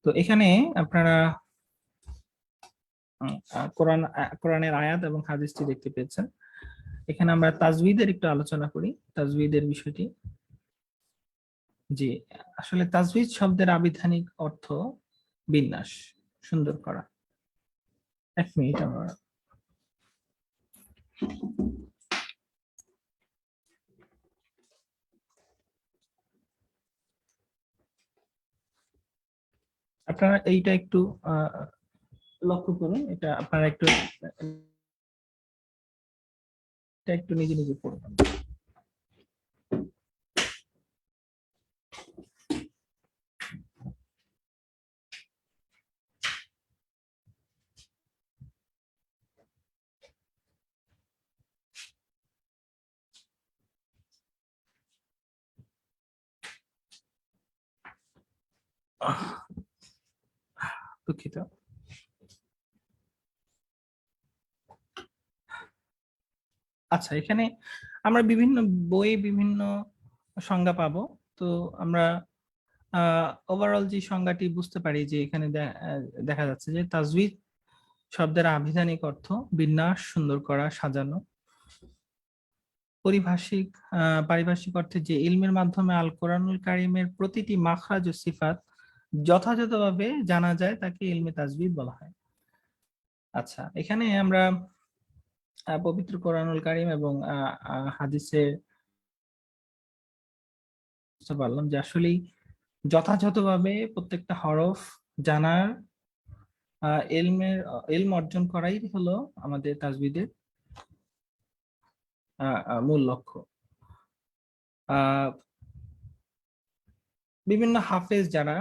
তো এখানে আপনারা কোরআনের আয়াত এবং হাদিসটি দেখতে পেয়েছেন। এখানে আমরা তাজউইদের একটু আলোচনা করি, তাজউইদের বিষয়টি। জি, আসলে তাজউইদ শব্দের আবিধানিক অর্থ বিন্যাস, সুন্দর করা। এক মিনিট, আমরা আপনারা এইটা একটু লক্ষ্য করুন, এটা আপনারা একটু এটা একটু নিজে নিজে পড়বেন। দুঃখিত। আচ্ছা, এখানে আমরা বিভিন্ন বইয়ে বিভিন্ন সংজ্ঞা পাবো। তো আমরা ওভারঅল যে সংজ্ঞাটি বুঝতে পারি যে এখানে দেখা যাচ্ছে যে তাজউইদ শব্দের আবিধানিক অর্থ বিন্যাস, সুন্দর করা, সাজানো। পারিভাষিক পারিভাষিক অর্থে যে ইলমের মাধ্যমে আল কোরআনুল কারীমের প্রতিটি মাখরাজ ও সিফাত যথাযথভাবে জানা যায় তাকে ইলমে তাজউইদ বলা হয়। আচ্ছা, এখানে আমরা পবিত্র কোরআনুল কারীম এবং হাদিসে বুঝতে পারলাম যে আসলেই যথাযথভাবে প্রত্যেকটা হরফ জানার এলম অর্জন করাই হলো আমাদের তাজবিদের মূল লক্ষ্য। বিভিন্ন হাফেজ যারা,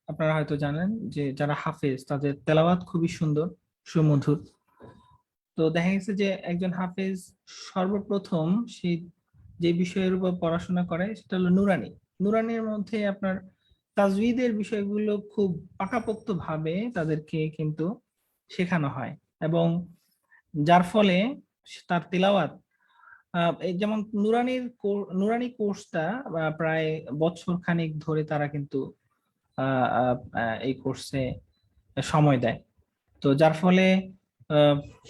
আপনারা হয়তো জানেন যে যারা হাফেজ তাদের তেলাওয়াত খুবই সুন্দর, সুমধুর। তো দেখা গেছে যে একজন হাফেজ সর্বপ্রথম সেই যে বিষয়ের উপর পড়াশোনা করে সেটা হলো নুরানি। নুরানির মধ্যে আপনার তাজউীদের বিষয়গুলো খুব পাকাপোক্ত ভাবে তাদেরকে কিন্তু শেখানো হয়, এবং যার ফলে তার তেলাওয়াত এই যেমন নুরানি কোর্সটা প্রায় বছর খানিক ধরে তারা কিন্তু এই কোর্সে সময় দেয়। তো যার ফলে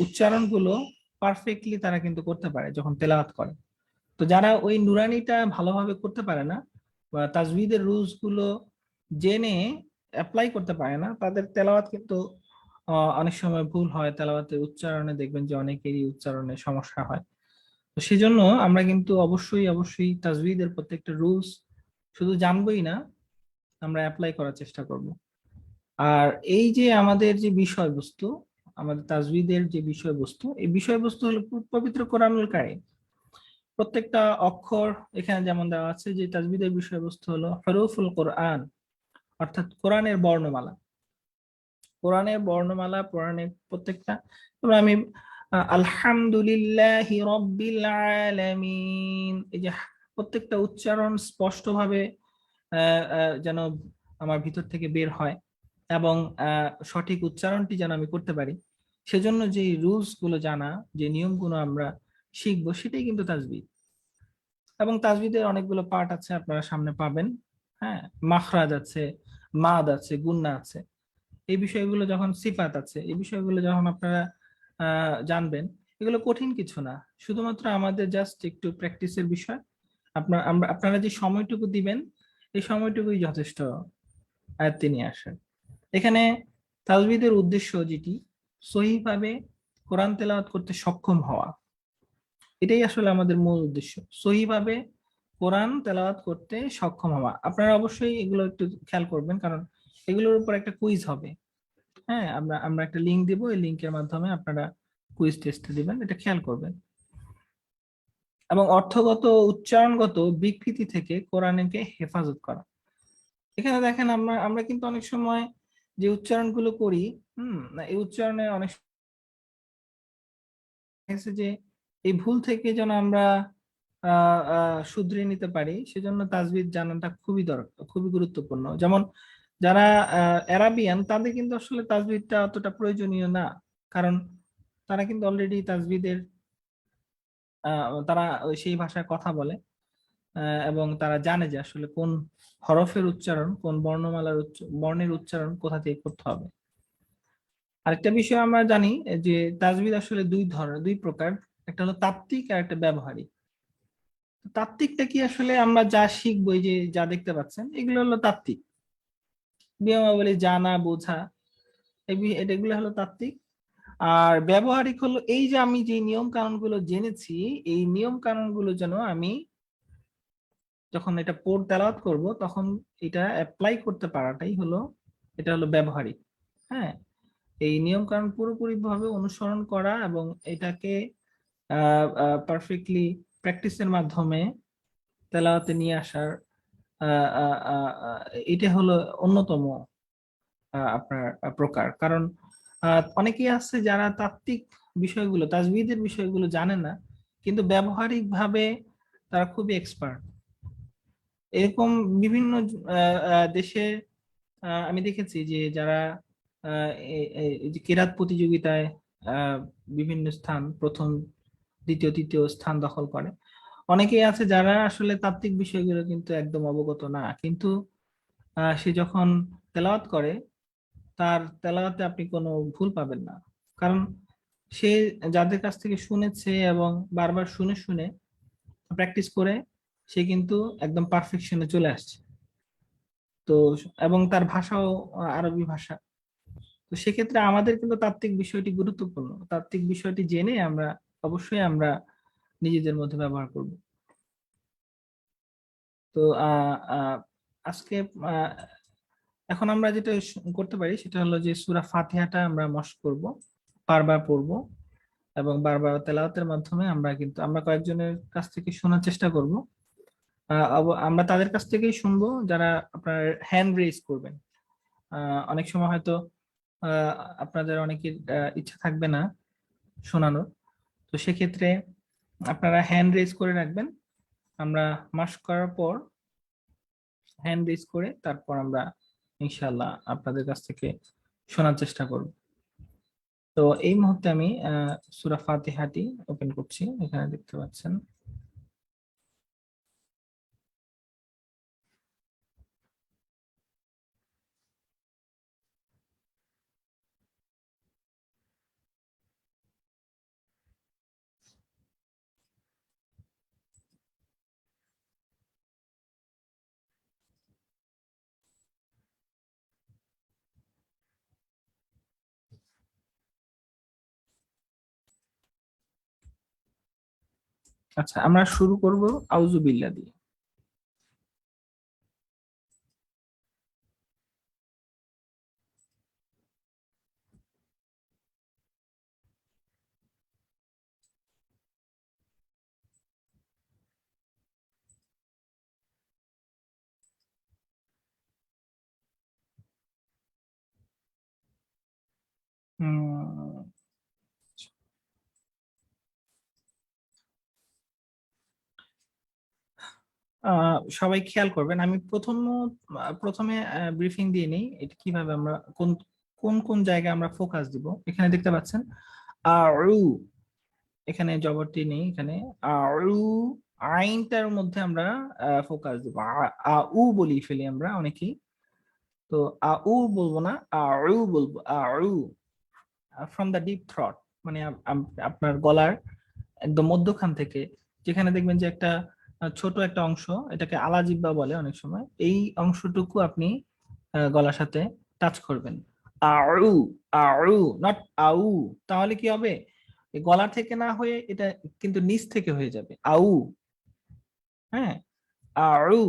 উচ্চারণগুলো পারফেক্টলি তারা কিন্তু করতে পারে যখন তেলাওয়াত করে। তো যারা ওই নুরানিটা ভালোভাবে করতে পারে না বা তাজউীদের রুলস গুলো জেনে অ্যাপ্লাই করতে পারে না, তাদের তেলাওয়াত কিন্তু অনেক সময় ভুল হয়। তেলাওয়াতের উচ্চারণে দেখবেন যে অনেকেরই উচ্চারণে সমস্যা হয়। তো সেজন্য আমরা কিন্তু অবশ্যই অবশ্যই তাজউীদের প্রত্যেকটা রুলস শুধু জানবোই না, আমরা অ্যাপ্লাই করার চেষ্টা করব। আর এই যে আমাদের যে বিষয়বস্তু, আমাদের তাজউীদের যে বিষয়বস্তু, এই বিষয়বস্তু হলো পবিত্র কোরআনুল কারীম। প্রত্যেকটা অক্ষর এখানে যেমন দেওয়া আছে যে তাজবিদের বিষয়বস্তু হলো হরুফুল কোরআন, অর্থাৎ কোরআনের বর্ণমালা। কোরআনের বর্ণমালা, কোরআনের প্রত্যেকটা, তোমরা আমি আলহামদুলিল্লাহি রাব্বিল আলামিন, এই যে প্রত্যেকটা উচ্চারণ স্পষ্টভাবে যেন আমার ভিতর থেকে বের হয় এবং সঠিক উচ্চারণটি যেন আমি করতে পারি, সেজন্য যে রুলস গুলো জানা, যে নিয়মগুলো আমরা শিখবো, সেটাই কিন্তু তাজবিদ। এবং তাজবিদের অনেকগুলো পার্ট আছে, আপনারা সামনে পাবেন। হ্যাঁ, মাখরাজ আছে, মাদ আছে, গুন্না আছে। এই বিষয়গুলো যখন, সিফাত আছে, এই বিষয়গুলো যখন আপনারা জানবেন, এগুলো কঠিন কিছু না, শুধুমাত্র আমাদের জাস্ট একটু প্র্যাকটিসের বিষয়। আপনারা যে সময়টুকু দিবেন, এই সময়টুকুই যথেষ্ট আয়ত্তে নিয়ে আসেন। এখানে তাজবিদের উদ্দেশ্য যেটি, সহিভাবে কোরআন তেলাওয়াত করতে সক্ষম হওয়া, এটাই আসলে আমাদের মূল উদ্দেশ্য। সহিভাবে কোরআন তেলাওয়াত করতে সক্ষম হওয়া। আপনারা অবশ্যই এগুলো একটু খেয়াল করবেন, কারণ এগুলোর উপর একটা কুইজ হবে। হ্যাঁ, আমরা আমরা একটা লিংক দিব, এই লিংকের মাধ্যমে আপনারা কুইজ টেস্ট দিবেন, এটা খেয়াল করবেন। এবং অর্থগত উচ্চারণগত বিকৃতি থেকে কোরআনকে হেফাজত করা। এখানে দেখেন, আমরা আমরা কিন্তু অনেক সময় যে উচ্চারণগুলো করি, এই উচ্চারণে অনেক হয়েছে যে এই ভুল থেকে যেন আমরা শুধরে নিতে পারি, সেজন্য তাজবিদ জানাটা খুবই দরকার, খুবই গুরুত্বপূর্ণ। যেমন যারা অ্যারাবিয়ান, তাদের কিন্তু আসলে তাজবিদটা অতটা প্রয়োজনীয় না, কারণ তারা কিন্তু অলরেডি তাজবিদের তারা সেই ভাষায় কথা বলে, এবং তারা জানে যে আসলে কোন হরফের উচ্চারণ, কোন বর্ণের উচ্চারণ কোথা থেকে করতে হবে। আরেকটা বিষয় আমরা জানি যে তাজবিদ আসলে দুই প্রকার, একটা হলো তাত্ত্বিক আর একটা ব্যবহারিক। তাত্ত্বিকটা কি, আসলে আমরা যা শিখবো, এই যে যা দেখতে পাচ্ছেন, এগুলো হলো তাত্ত্বিক নিয়মাবলী, জানা বোঝা, এগুলো হলো তাত্ত্বিক। আর ব্যবহারিক হলো এই যে আমি যে নিয়ম কানুন গুলো জেনেছি, এই নিয়ম কানুন গুলো যেন আমি যখন এটা তেলাওয়াত করব, তখন এটা অ্যাপ্লাই করতে পারাটাই হলো, এটা হলো ব্যবহারিক। হ্যাঁ, এই নিয়ম কানুন পুরোপুরি ভাবে অনুসরণ করা এবং এটাকে পারফেক্টলি প্র্যাকটিসের মাধ্যমে তেলাওয়াতে নিয়ে আসার, এটা হলো অন্যতম আপনার প্রকার। কারণ অনেকেই আছে যারা তাত্ত্বিক বিষয়গুলো, তাজবিদের বিষয়গুলো জানে না, কিন্তু ব্যবহারিক ভাবে তারা খুবই এক্সপার্ট। এরকম বিভিন্ন দেশে আমি দেখেছি যে যারা এই যে কেরাত প্রতিযোগিতায় আহ, বিভিন্ন স্থান, প্রথম দ্বিতীয় তৃতীয় স্থান দখল করে, অনেকেই আছে যারা আসলে তাত্ত্বিক বিষয়গুলো কিন্তু একদম অবগত না, কিন্তু সে যখন তেলাওয়াত করে, তার তেলাওয়াতে আপনি কোনো ভুল পাবেন না। কারণ সে যাদের কাছ থেকে শুনেছে এবং বারবার শুনে শুনে প্র্যাকটিস করে, সে কিন্তু একদম পারফেকশনে চলে আসছে। তো এবং তার ভাষাও আরবি ভাষা। তো সেক্ষেত্রে আমাদের কিন্তু তাত্ত্বিক বিষয়টি গুরুত্বপূর্ণ। তাত্ত্বিক বিষয়টি জেনে আমরা অবশ্যই আমরা নিজেদের মধ্যে ব্যবহার করব। তো আজকে আহ, এখন আমরা যেটা করতে পারি সেটা হলো যে সূরা ফাতিহাটা আমরা মস্ক করব, বারবার পড়বো, এবং বারবার তেলাওয়াতের মাধ্যমে আমরা কয়েকজনের কাছ থেকে শোনার চেষ্টা করব। আমরা তাদের কাছ থেকেই শুনবো যারা আপনার হ্যান্ড রেজ করবেন। অনেক সময় হয়তো আহ, আপনাদের অনেকের ইচ্ছা থাকবে না শোনানোর, তো সেক্ষেত্রে আপনারা হ্যান্ড রেজ করে রাখবেন। আমরা মাস্ক করার পর হ্যান্ড রেজ করে তারপর আমরা ইনশাআল্লাহ আপনাদের কাছ থেকে শোনার চেষ্টা করব। তো এই মুহূর্তে আমি সূরা ফাতিহাটি ওপেন করছি, এখানে দেখতে পাচ্ছেন। আচ্ছা, আমরা শুরু করব আউযু বিল্লাহ দিয়ে। উম, সবাই খেয়াল করবেন, আমি প্রথমে ব্রিফিং দিয়ে নিই এটা কিভাবে আমরা কোন কোন কোন জায়গায় আমরা ফোকাস দিব। এখানে দেখতে পাচ্ছেন আউ, এখানে জবরটি নেই, এখানে আউ, আইনটার মধ্যে আমরা ফোকাস দিব। আউ বলি ফেলি আমরা অনেকেই, তো আউ বলবো না, আউ বলবো। আউ ফ্রম দ্য ডিপ থ্রট, মানে আপনার গলার একদম মধ্যখান থেকে, যেখানে দেখবেন যে একটা ছোট একটা অংশ, এটাকে আলা জিহ্বা বলে অনেক সময়, এই অংশটুকু আপনি গলার সাথে টাচ করবেন। আউ, আউ, নট আউ। তাহলে কি হবে, এই গলা থেকে না হয়ে এটা কিন্তু নিচ থেকে হয়ে যাবে আউ। হ্যাঁ, আউ।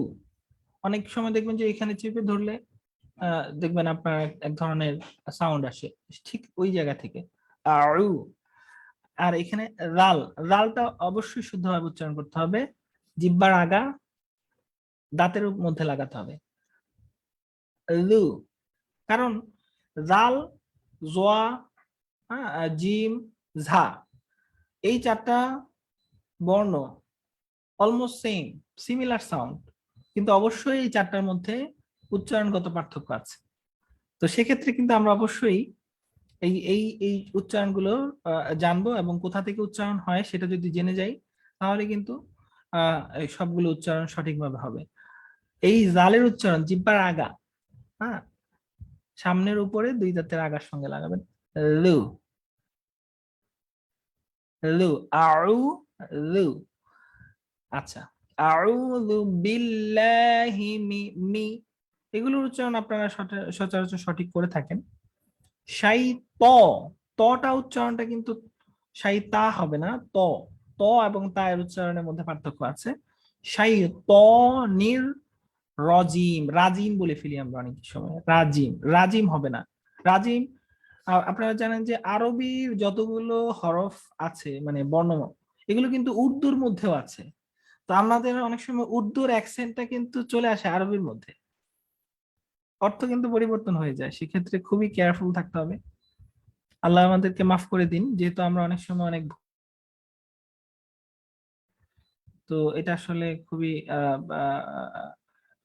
অনেক সময় দেখবেন যে এখানে চেপে ধরলে দেখবেন আপনার এক ধরনের সাউন্ড আসে ঠিক ওই জায়গা থেকে, আউ। আর এখানে রাল, রালটা অবশ্যই শুদ্ধভাবে উচ্চারণ করতে হবে, জিহ্বার আগা দাঁতের মধ্যে লাগাতে হবে, লু। কারণ রাল, জোয়া, জিম, ঝা, এই চারটা বর্ণ অলমোস্ট সেম, সিমিলার সাউন্ড, কিন্তু অবশ্যই এই চারটার মধ্যে উচ্চারণগত পার্থক্য আছে। তো সেক্ষেত্রে কিন্তু আমরা অবশ্যই এই এই এই উচ্চারণগুলো জানবো, এবং কোথা থেকে উচ্চারণ হয় সেটা যদি জেনে যাই, তাহলে কিন্তু এই সবগুলো উচ্চারণ সঠিকভাবে হবে। এই জালের উচ্চারণ জিহ্বার আগা, হ্যাঁ, সামনের উপরে দুই দাঁতের আগার সঙ্গে লাগাবেন, লু, লু, আউ, লু। আচ্ছা, আউযু বিল্লাহি মি, এগুলোর উচ্চারণ আপনারা সচরাচর সঠিক করে থাকেন। সাই ত, তটা উচ্চারণটা কিন্তু সাই তা হবে না, ত। ত এবং তা এর উচ্চারণের মধ্যে পার্থক্য আছে। সাই ত নির রজিম, রাজিম বলে ফেলি আমরা অনেক সময়, রাজিম, রাজিম হবে না, রাজিম। আপনারা জানেন যে আরবির যতগুলো হরফ আছে মানে বর্ণ, এগুলো কিন্তু উর্দুর মধ্যেও আছে। তো আমাদের অনেক সময় উর্দুর অ্যাকসেন্টটা কিন্তু চলে আসে আরবির মধ্যে, অর্থ কিন্তু পরিবর্তন হয়ে যায়, সেক্ষেত্রে খুবই কেয়ারফুল থাকতে হবে। আল্লাহ আমাদেরকে মাফ করে দিন, যেহেতু আমরা অনেক সময় অনেক তো এটা আসলে খুবই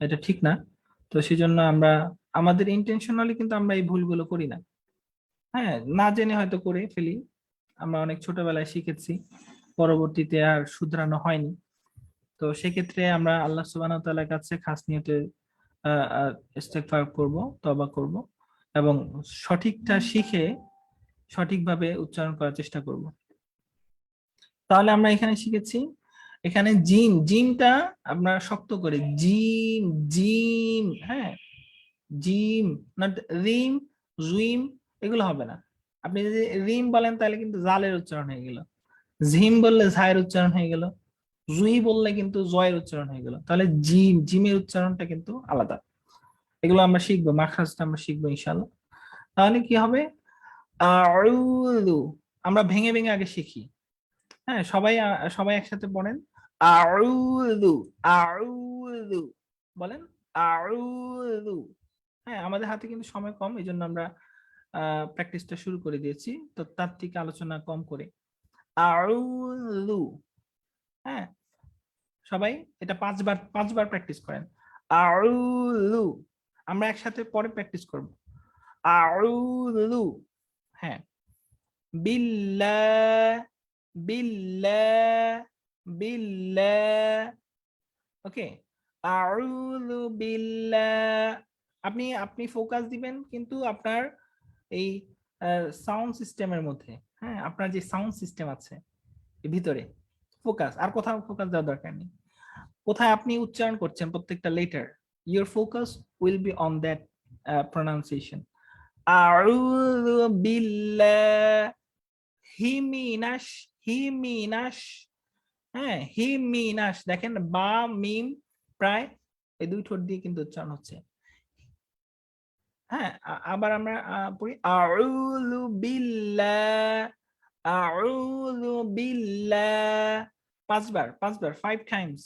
এটা ঠিক না। তো সেজন্য আমরা আমাদের ইন্টেনশনালি কিন্তু আমরা এই ভুলগুলো করি না। হ্যাঁ, না জেনে হয়তো করে ফেলি, আমরা অনেক ছোটবেলায় শিখেছি, পরবর্তীতে আর শুধরানো হয়নি। তো সেক্ষেত্রে আমরা আল্লাহ সুবহানাহু ওয়া তাআলার কাছে খাস নিয়তে ইস্তেগফার করব, তওবা করব, এবং সঠিকটা শিখে সঠিকভাবে উচ্চারণ করার চেষ্টা করব। তাহলে আমরা এখানে শিখেছি, এখানে জিম, জিমটা আপনার শক্ত করে জিম, জিম, হ্যাঁ, জিম, নট রিম, জুইম, এগুলো হবে না। আপনি যদি রিম বলেন তাহলে কিন্তু জালের উচ্চারণ হয়ে গেল, জিম বললে ঝায়ের উচ্চারণ হয়ে গেল, জুই বললে কিন্তু জয়ের উচ্চারণ হয়ে গেল। তাহলে জিম, জিমের উচ্চারণটা কিন্তু আলাদা। এগুলো আমরা শিখবো, মাখরাজটা আমরা শিখবো ইনশাআল্লাহ। তাহলে কি হবে, আউযু, আমরা ভেঙে ভেঙে আগে শিখি। হ্যাঁ, সবাই সবাই একসাথে পড়েন, আউযু, আউযু, বলেন আউযু। হ্যাঁ, আমাদের হাতে কিন্তু সময় কম, এই জন্য আমরা প্র্যাকটিসটা শুরু করে দিয়েছি, তো তার থেকে আলোচনা কম করে। আউযু, হ্যাঁ, সবাই এটা পাঁচবার প্র্যাকটিস করেন। আউযু, আমরা একসাথে পরে প্র্যাকটিস করব। আউযু, হ্যাঁ, বিল্লাহ, বিল্লাহ, বিল্লাহ, ওকে, আউযু বিল্লাহ। আপনি আপনি ফোকাস দিবেন কিন্তু আপনার এই সাউন্ড সিস্টেমের মধ্যে। হ্যাঁ, আপনার যে সাউন্ড সিস্টেম আছে এর ভিতরে ফোকাস, আর কোথাও ফোকাস দেওয়ার দরকার নেই। কোথায় আপনি উচ্চারণ করছেন প্রত্যেকটা letter, your focus will be on that pronunciation. আউযু বিল্লাহি মিনাশ, হিমিনাশ, হ্যাঁ, হিমিনাশ, দেখেন বা মিম প্রায় এই দুই ঠোঁট দিয়ে কিন্তু উচ্চারণ হচ্ছে। হ্যাঁ, আবার আমরা পড়ি আউযু বিল্লাহ, আউযু বিল্লাহ, পাঁচবার 5 টাইমস।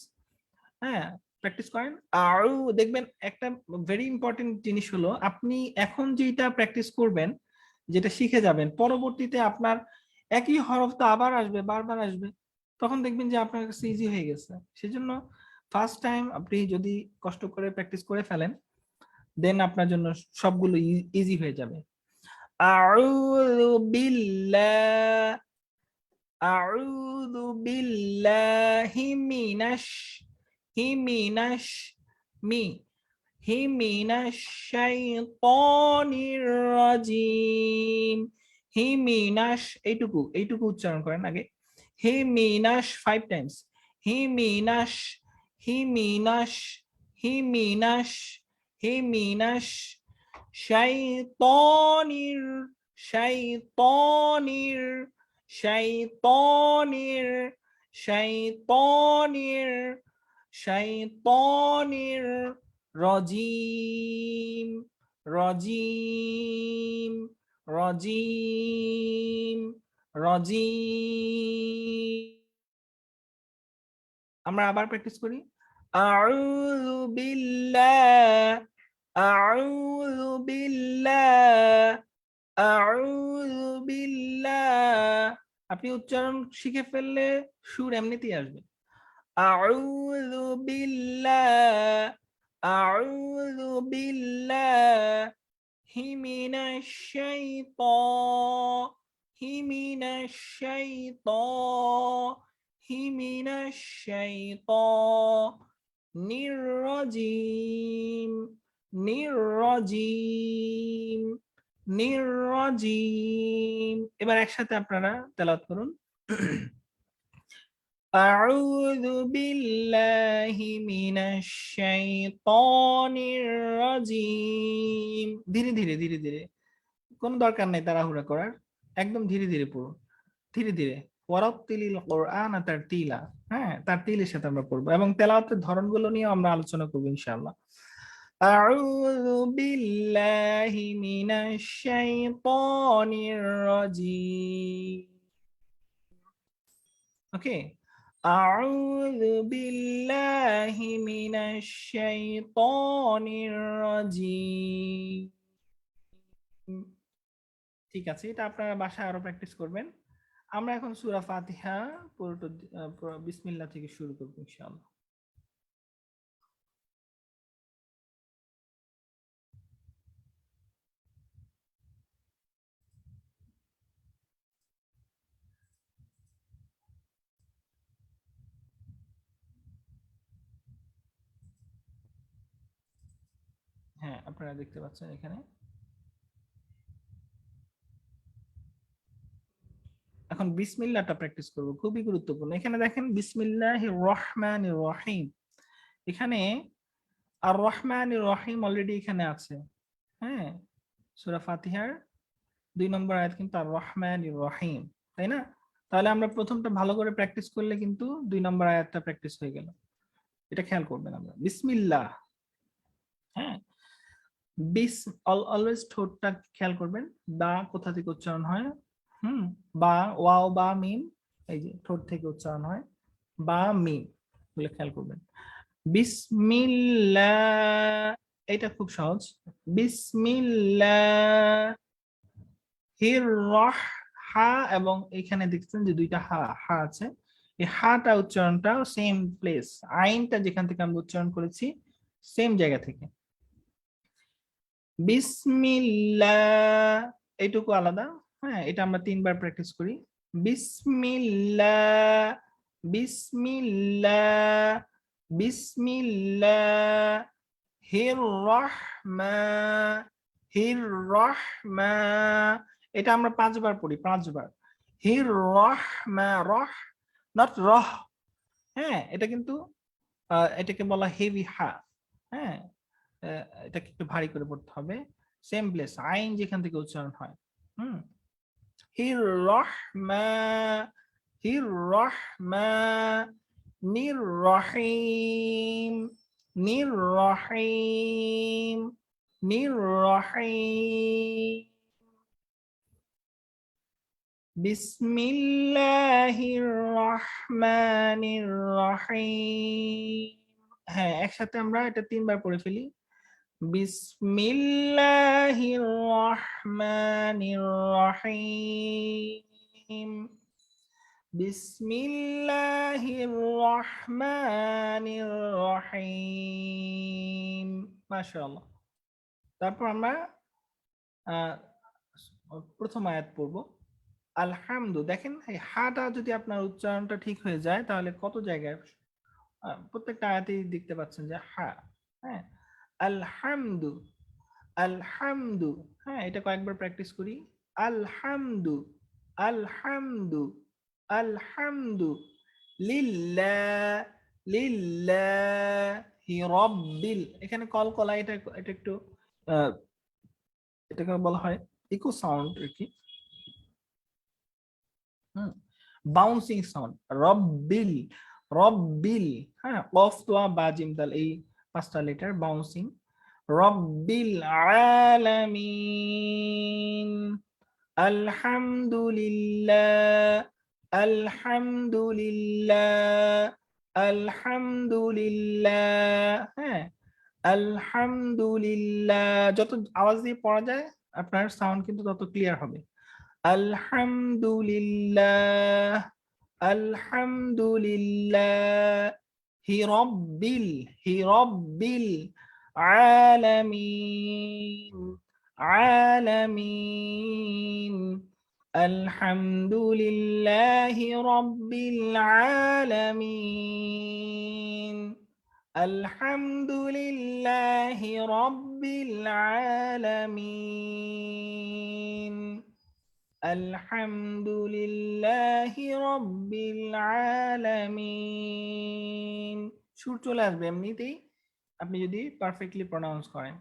হ্যাঁ, প্র্যাকটিস করেন। আর দেখবেন একটা ভেরি ইম্পর্টেন্ট জিনিস হলো, আপনি এখন যেটা প্র্যাকটিস করবেন, যেটা শিখে যাবেন, পরবর্তীতে আপনার একই হরফ তো আবার আসবে, বারবার আসবে, তখন দেখবেন যে আপনার কাছে ইজি হয়ে গেছে। সেজন্য ফার্স্ট টাইম আপনি যদি কষ্ট করে প্র্যাকটিস করে ফেলেন, দেন আপনার জন্য সবগুলো ইজি হয়ে যাবে। আউযু বিল্লাহ, আউযু বিল্লাহি মিনাশ, হিমিনাশ, মি, হিমিনাশ শাইতানির রাজিম, হিমিনাশ, এইটুকু উচ্চারণ করেন আগে। হিমিনাশ 5 টাইমস, হিমিনাশ, হিমিনাশ, হিমিনাশ, হিমিনাশ শাইতানির, শাইতানির, শাইতানির, শাইতানির, শাইতানির রাজিম, রাজিম, রাজিম, রাজিম। আমরা আবার প্র্যাকটিস করি। আউযু বিল্লাহ, আউযু বিল্লাহ, আউযু বিল্লাহ। আপনি উচ্চারণ শিখে ফেললে সুর এমনিতেই আসবে। আউযু বিল্লাহ, আউযু বিল্লাহি মিনাশ শাইতানিহি মিনাশ শাইতানিহি মিনাশ শাইতানির রাজিম, নির রাজিম, নির রাজিম। এবার একসাথে আপনারা তেলাওয়াত করুন। أعوذ بالله من الشيطان الرجيم। ধীরে ধীরে ধীরে ধীরে, কোনো দরকার নেই তাড়াহুড়া করার, একদম ধীরে ধীরে পড়ুন, ধীরে ধীরে। ওয়ারাত্তিলিল কোরআন তারতিলা, হ্যাঁ, তারতিলের সাথে আমরা পড়বো, এবং তেলাওয়াতের ধরনগুলো নিয়ে আমরা আলোচনা করবো ইনশাআল্লাহ। আউযু বিল্লাহি মিনাশ শাইতানির রাজিম, ওকে, আউযু বিল্লাহি মিনাশ শাইতানির রাজিম। ঠিক আছে, এটা আপনারা বাসায় আরো প্র্যাকটিস করবেন। আমরা এখন সূরা ফাতিহা পুরোটা বিসমিল্লাহ থেকে শুরু করব ইনশাআল্লাহ। হ্যাঁ, আপনারা দেখতে পাচ্ছেন এখানে। এখন বিসমিল্লাহটা প্র্যাকটিস করব, খুবই গুরুত্বপূর্ণ। এখানে দেখেন বিসমিল্লাহির রহমানির রহিম, এখানে আর রহমানির রহিম অলরেডি এখানে আছে। হ্যাঁ, সূরা ফাতিহার 2 নম্বর আয়াত কিন্তু আর রহমানির রহিম, তাই না? তাহলে আমরা প্রথমটা ভালো করে প্র্যাকটিস করলে কিন্তু 2 নম্বর আয়াতটা প্র্যাকটিস হয়ে গেল। এটা খেয়াল করবেন। আমরা বিসমিল্লাহ, হ্যাঁ, বিস, অলওয়েজ ঠোঁটটা খেয়াল করবেন, দা কোথা থেকে উচ্চারণ হয়, বা ওয়াও বা মিম, এই যে ঠোঁট থেকে উচ্চারণ হয়, বা মিম, বলে খেয়াল করবেন। বিসমিল্লাহ, এটা খুব সহজ, বিসমিল্লাহ হির রহ, হা, এবং এখানে দেখছেন যে দুইটা হা হা আছে, এই হাটা উচ্চারণটা সেম প্লেস, আইনটা যেখান থেকে আমরা উচ্চারণ করেছি সেম জায়গা থেকে। বিসমিল্লাহ এইটুকু আলাদা, হ্যাঁ, এটা আমরা 3 বার প্র্যাকটিস করি। বিসমিল্লাহ, বিসমিল্লাহ, বিসমিল্লাহ হির রহমা, হির রহমা, এটা আমরা 5 বার পড়ি, 5 বার। হির রহমা, রহ, নট রহ, হ্যাঁ, এটা কিন্তু এটাকে বলা হেভি হা, হ্যাঁ, এটাকে একটু ভারী করে পড়তে হবে, সেম প্লেস, আইন যেখান থেকে উচ্চারণ হয়। হির রহমা, হির রহমা, নির রহিম, নির রহিম, নির রহিম, বিসমিল্লাহির রহমানির রহিম। হ্যাঁ, একসাথে আমরা এটা 3 বার পড়ে ফেলি। বিসমিল্লাহির রহমানির রহিম, বিসমিল্লাহির রহমানির রহিম। মাশাআল্লাহ। তারপর আমরা প্রথম আয়াত পড়ব। আলহামদু, দেখেন এই হাটা যদি আপনার উচ্চারণটা ঠিক হয়ে যায় তাহলে কত জায়গায় প্রত্যেকটা আয়াতেই দেখতে পাচ্ছেন যে হা, হ্যাঁ, আলহামদু, আলহামদু, হ্যাঁ, এটা কয়েকবার প্র্যাকটিস করি। আলহামদু, আলহামদু, আলহামদু, লিল্লাহ, লিল্লাহি রাব্বিল, এখানে কলকলা, এটা এটা একটু এটাকে বলা হয় ইকো সাউন্ড আর কি, বাউন্সিং সাউন্ড। রব্বিল, রব্বিল, হ্যাঁ, কফ তোয়া বা জিম দাল, এই 5টা লেটার বাউন্সিং। রব্বিল আলামিন, আলহামদুলিল্লাহ, আলহামদুলিল্লাহ, আলহামদুলিল্লাহ, হ্যাঁ, আলহামদুলিল্লাহ, যত আওয়াজ দিয়ে পড়া যায় আপনার সাউন্ড কিন্তু তত ক্লিয়ার হবে। আলহামদুলিল্লাহ, আলহামদুলিল্লাহ হিরব্বিল, হিরব্বিল আলামিন, আলামিন, আলহামদুলিল্লাহি রাব্বিল আলামিন, আলহামদুলিল্লাহি রাব্বিল আলামিন, আলহামদুলিল্লাহি রাব্বিল আলামিন। সুর চলে আসবে এমনিতেই আপনি যদি পারফেক্টলি প্রনাউন্স করেন।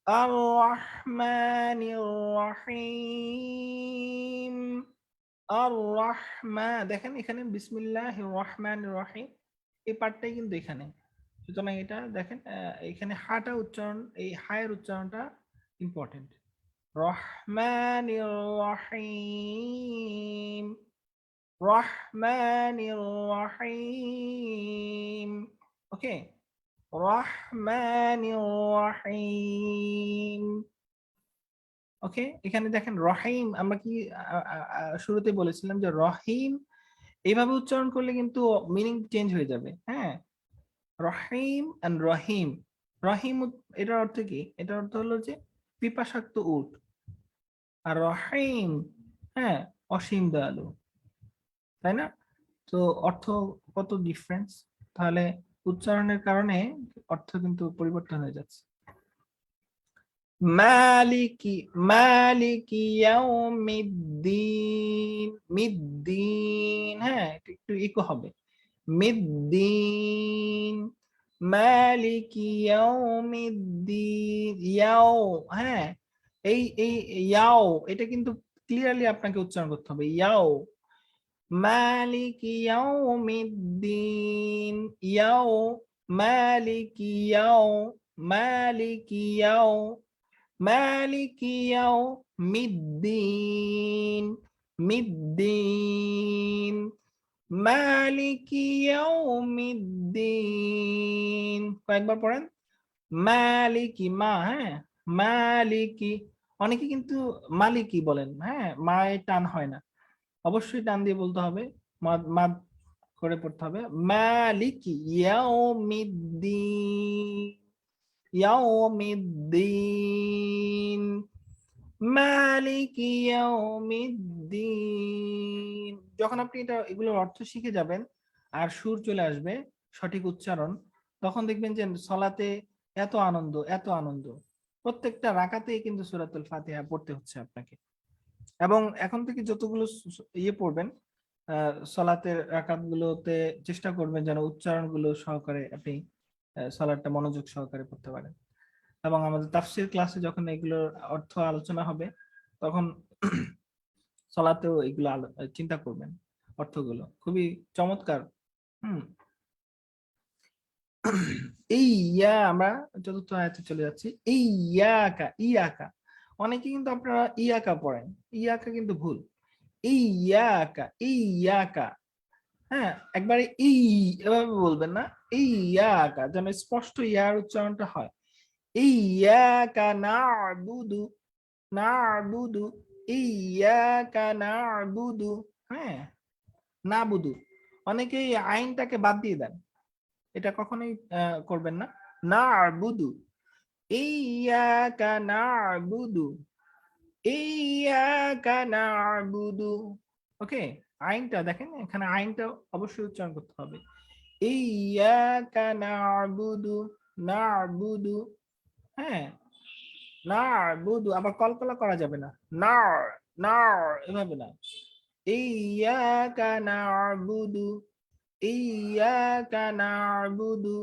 আর রহমানির রহিম, আর রহমা, দেখেন এখানে বিসমিল্লাহির রহমানির রহিম এই পার্টটাই কিন্তু এখানে, সুতরাং এটা দেখেন এখানে হাটা উচ্চারণ, এই হায়ের উচ্চারণটা ইম্পর্টেন্ট। রহমানির রহিম, রহমানির রহিম, ওকে, রহমানির রহিম, ওকে। এখানে দেখেন রহিম, আমরা কি শুরুতে বলেছিলাম যে রহিম এইভাবে উচ্চারণ করলে কিন্তু মিনিং চেঞ্জ হয়ে যাবে, হ্যাঁ, রহিম এন্ড রহিম। রহিম এটার অর্থ কি? এটার অর্থ হলো যে পিপাসাক্ত উট, আর রহিম, হ্যাঁ, অসীম দয়ালু, তাই না? তো অর্থ কত ডিফারেন্স, তাহলে উচ্চারণের কারণে অর্থ কিন্তু পরিবর্তন হয়ে যাচ্ছে। মালিকি, মালিকি ইয়াউমিদ্দিন, মিদ্দিন, হ্যাঁ, একটু ইকো হবে, মিদ্দিন, মালিকি ইয়াউমিদ্দিন, ইয়াও, হ্যাঁ, এই ইয়াও, এটা কিন্তু ক্লিয়ারলি আপনাকে উচ্চারণ করতে হবে, ইয়াও, মালিকি ইয়াউমিদ্দিন, ইয়াও, মালিকি ইয়াও মালিকি মালিকি মিদ্দিন মিদ্দিন মালিকি ইয়াউমিদ্দিন। কয়েকবার পড়েন। মালিকি মা, হ্যাঁ মালিকি। অনেকে কিন্তু মালিকি বলেন, হ্যাঁ মায়ের টান হয় না, অবশ্যই টান দিয়ে বলতে হবে, মাদ মাদ করে পড়তে হবে। মালিকি ইয়াউমিদ্দিন ইয়াউমিদ্দিন মালিকি ইয়াউমিদ্দিন। যখন আপনি এগুলোর অর্থ শিখে যাবেন আর সুর চলে আসবে, সঠিক উচ্চারণ, তখন দেখবেন যে সলাতে এত আনন্দ, এত আনন্দ। প্রত্যেকটা রাকাতেই কিন্তু সূরাতুল ফাতিহা পড়তে হচ্ছে আপনাকে। এবং এখন থেকে যতগুলো ইয়ে পড়বেন সলাতের রাকাত গুলোতে, চেষ্টা করবেন যেন উচ্চারণগুলো সহকারে আপনি সলাটটা মনোযোগ সহকারে পড়তে পারেন। এবং আমাদের তাফসীর ক্লাসে যখন এগুলোর অর্থ আলোচনা হবে, তখন সলাতেও এগুলো চিন্তা করবেন, অর্থগুলো খুবই চমৎকার। হুম। এই ইয়া, আমরা চতুর্থ আয়াতে চলে যাচ্ছি। এই ইয়াকা ইয়াকা, অনেকে কিন্তু আপনারা ইয়াকা পড়েন, ইয়াকা কিন্তু ভুল। এই ইয়াকা এই ইয়াকা, হ্যাঁ একবারে এই এভাবে বলবেন না, এই ইয়াকা যেন স্পষ্ট ইয়ার উচ্চারণটা হয়। এই ইয়াকা না'বুদু না'বুদু ইয়াকা না'বুদু, হ্যাঁ না'বুদু। অনেকেই আইনটাকে বাদ দিয়ে দেন, এটা কখনোই করবেন না। না'বুদু ইয়াকা না'বুদু ইয়াকা না'বুদু। ওকে, আইনটা দেখেন, এখানে আইনটা অবশ্যই উচ্চারণ করতে হবে। ইয়াকা না'বুদু না'বুদু, হ্যাঁ না'বুদু। আবার কলকলা করা যাবে না, না না এভাবে না। ইয়াকা না'বুদু ইয়াকা না'বুদু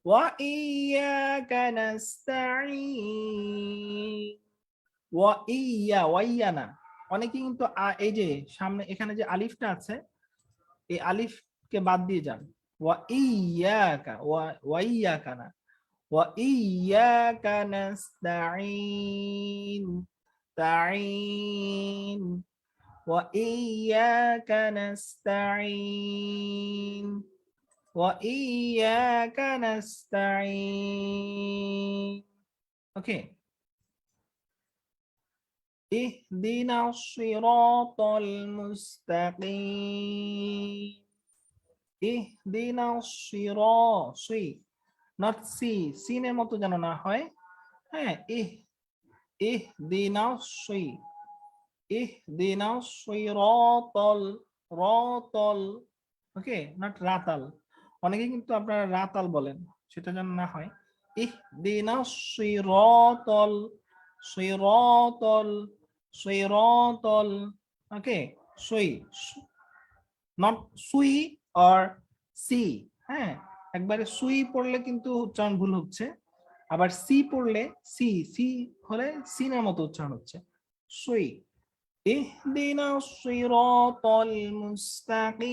ওয়া ইয়াকা নাস্তাঈন ওয়া ইয়া না। অনেকে কিন্তু এই যে সামনে এখানে যে আলিফটা আছে, এই আলিফকে বাদ দিয়ে যান। ওয়া ইয়াকা ওয়া ইয়াকা না, ওয়া ইয়াকা নাস্তাঈন তাঈন ওয়া ইয়াকা নাস্তাঈন ওয়া ইয়াকা নাস্তাঈন। ওকে, ইহদিনাস সিরাতাল মুস্তাকিম ইহদিনাস সিরাসি, নট সি, সিনের মতো যেন না হয়, হ্যাঁ ইহদিনাস ইহদিনাস সিরাতাল রাতাল, ওকে নট রাতাল। অনেকে কিন্তু আপনারা রাতাল বলেন, সেটা যেন না হয়। ইহদিনাস সিরাতাল সিরাতাল সিরাতাল, ওকে সুই, নট সুই অর সি, হ্যাঁ একবারে সুই পড়লে কিন্তু উচ্চারণ ভুল হচ্ছে, আবার সি পড়লে সি সি হলে সিনের মতো উচ্চারণ হচ্ছে, সুই। ইহদিনাস সিরাতাল মুস্তাকিম